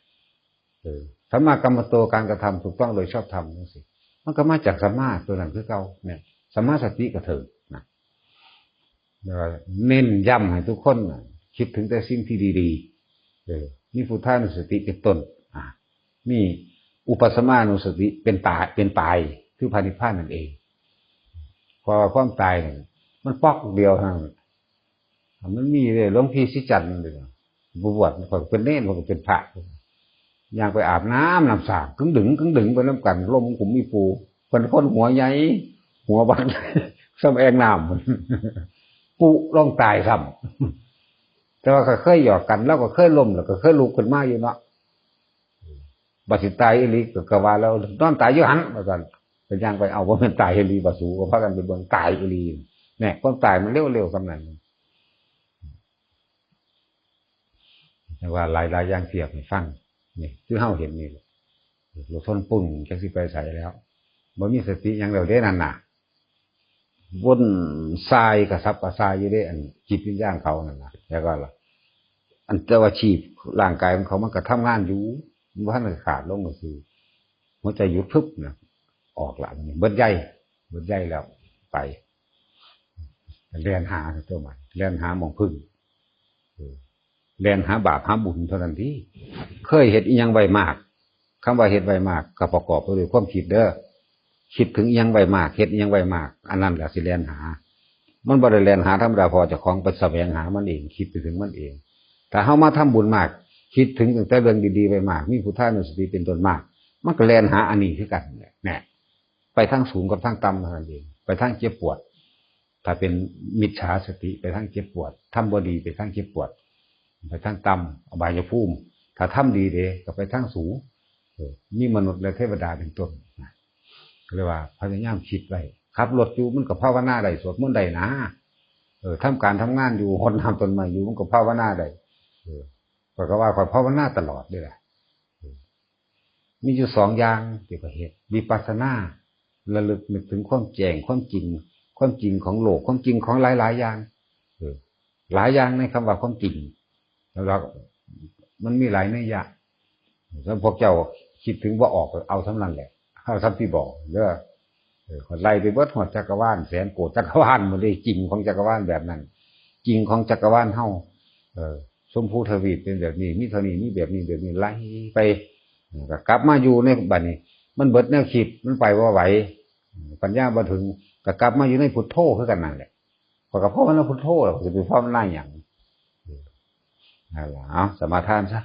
สัมมากัมมันโตการกระทำถูกต้องโดยชอบธรรมจังซี่มันก็มาจากสัมมาตัวนั้นคือเก่าเนี่ยสัมมาสติก็ถึงนะเน้นย้ำให้ทุกคนคิดถึงแต่สิ่งที่ดีๆมีพุทธานุสติเป็นต้นมีอุปสมานุสติเป็นปลายคือพระนิพพานนั่นเองพอความตายเนี่ยมันปอกเดียวเท่านั้นมันมีเลยหลวงพี่สิจันทร์เลยบวชก็เป็นเนรก็เป็นพระย่างไปอาบน้ำสาบกึ่งดึงไปน้ำกันลมขุมมีปูเป็นคนหัวใหญ่หัวบางซ้ำแองน้ำปูลงตายซ้ำแต่ว่าก็เคยหยอกกันแล้วก็เคยล้มแล้วก็เคยลุกขึ้นมาอยู่เนาะบัดสิตายอีหลีก็ว่าแล้วนอนตายอยู่หันว่าซั่นเป็นย่างไปเอาว่ามันตายอีหลีบ่สู้ก็พากันไปเบิ่งตายอีหลีเนี่ยความตายมันเร็วๆซำนั้นแต่ว่าหลายๆอย่างเทียบให้ฟังนี่คือเฮาเห็นนี่รถชนปุ่นจักสิไปไสแล้วบ่มีสติหยังแล้วเด้นั่นน่ะวนทรายกระซับกระซายอยู่เด้อันจิตวิญญาณเขานั่นน่ะแล้วก็ล่ะอันแต่ว่าชีพร่างกายของเขามันก็ทำงานอยู่บ่ทันได้ขาดลงก็คือหัวใจหยุดพึบนะออกละนี่เบิดใหญ่แล้วไปเรียนหาตัวใหม่เรียนหาหม่องพึ่งเรียนหาบาปหาบุญเท่านั้นที่เคยเฮ็ดอีหยังไว้มากคำว่าเฮ็ดไว้มากก็ประกอบไปด้วยความคิดเด้อคิดถึงอีหยังไว้มากเฮ็ดอีหยังไว้มากอันนั้นแหละสิเรียนหา มันบ่ได้แล่นหาธรรมดาพอเจ้าของไปแสวงหามันเองคิดไปถึงมันเองถ้าเฮามาทำบุญมากคิดถึงตั้งแต่เรื่องดีๆไปมากมีพุทธานุสติเป็นต้นมากมันก็แล่นหาอันนี้คือกันแน่ไปทางสูงกับทางต่ำเท่านั้นเองไปทางเจ็บปวดถ้าเป็นมิจฉาสติไปทางเจ็บปวดทำบ่ดีไปทางเจ็บปวดไปทางต่ำอบายภูมิถ้าทำดีเด้ก็ไปทางสูงมีมนุษย์และเทวดาเป็นต้นเรียกว่าพยายามคิดไว้ขับรถอยู่มันก็ภาวนาได้สวดมนต์ได้นะทำการทำงานอยู่หดน้ำต้นไม้อยู่มันก็ภาวนาได้ข้อยก็ว่าข้อยภาวนาตลอดด้วยแหละมีอยู่สองอย่างที่ข้อยเฮ็ดวิปัสสนาระลึกนึกถึงความแจ้งความจริงของโลกความจริงของหลายๆอย่างหลายอย่างในคำว่าความจริงแล้วมันมีหลายนัยยะแล้วพวกเจ้าคิดถึงว่าออกเอาสำนั้นแหละเอาซ้ำที่บอกเด้อไล่ไปเบิดหอดจักรวาลแสนโกฏจักรวาลหมดเลยจริงของจักรวาลแบบนั้นจริงของจักรวาลเฮาชมพูทวีปเป็นแบบนี้มีเท่านี้มีแบบนี้ไล่ไปก็กลับมาอยู่ในบัดนี้มันเบิดแนวคิดมันไปว่าไหวปัญญาบ่ถึงก็กลับมาอยู่ในพุทโธคือกันนั่นแหละพอกับพ่อมันพุทโธแล้วจะไปพ่อมันไล่หยังนั่นล่ะเอาสมาทานซะ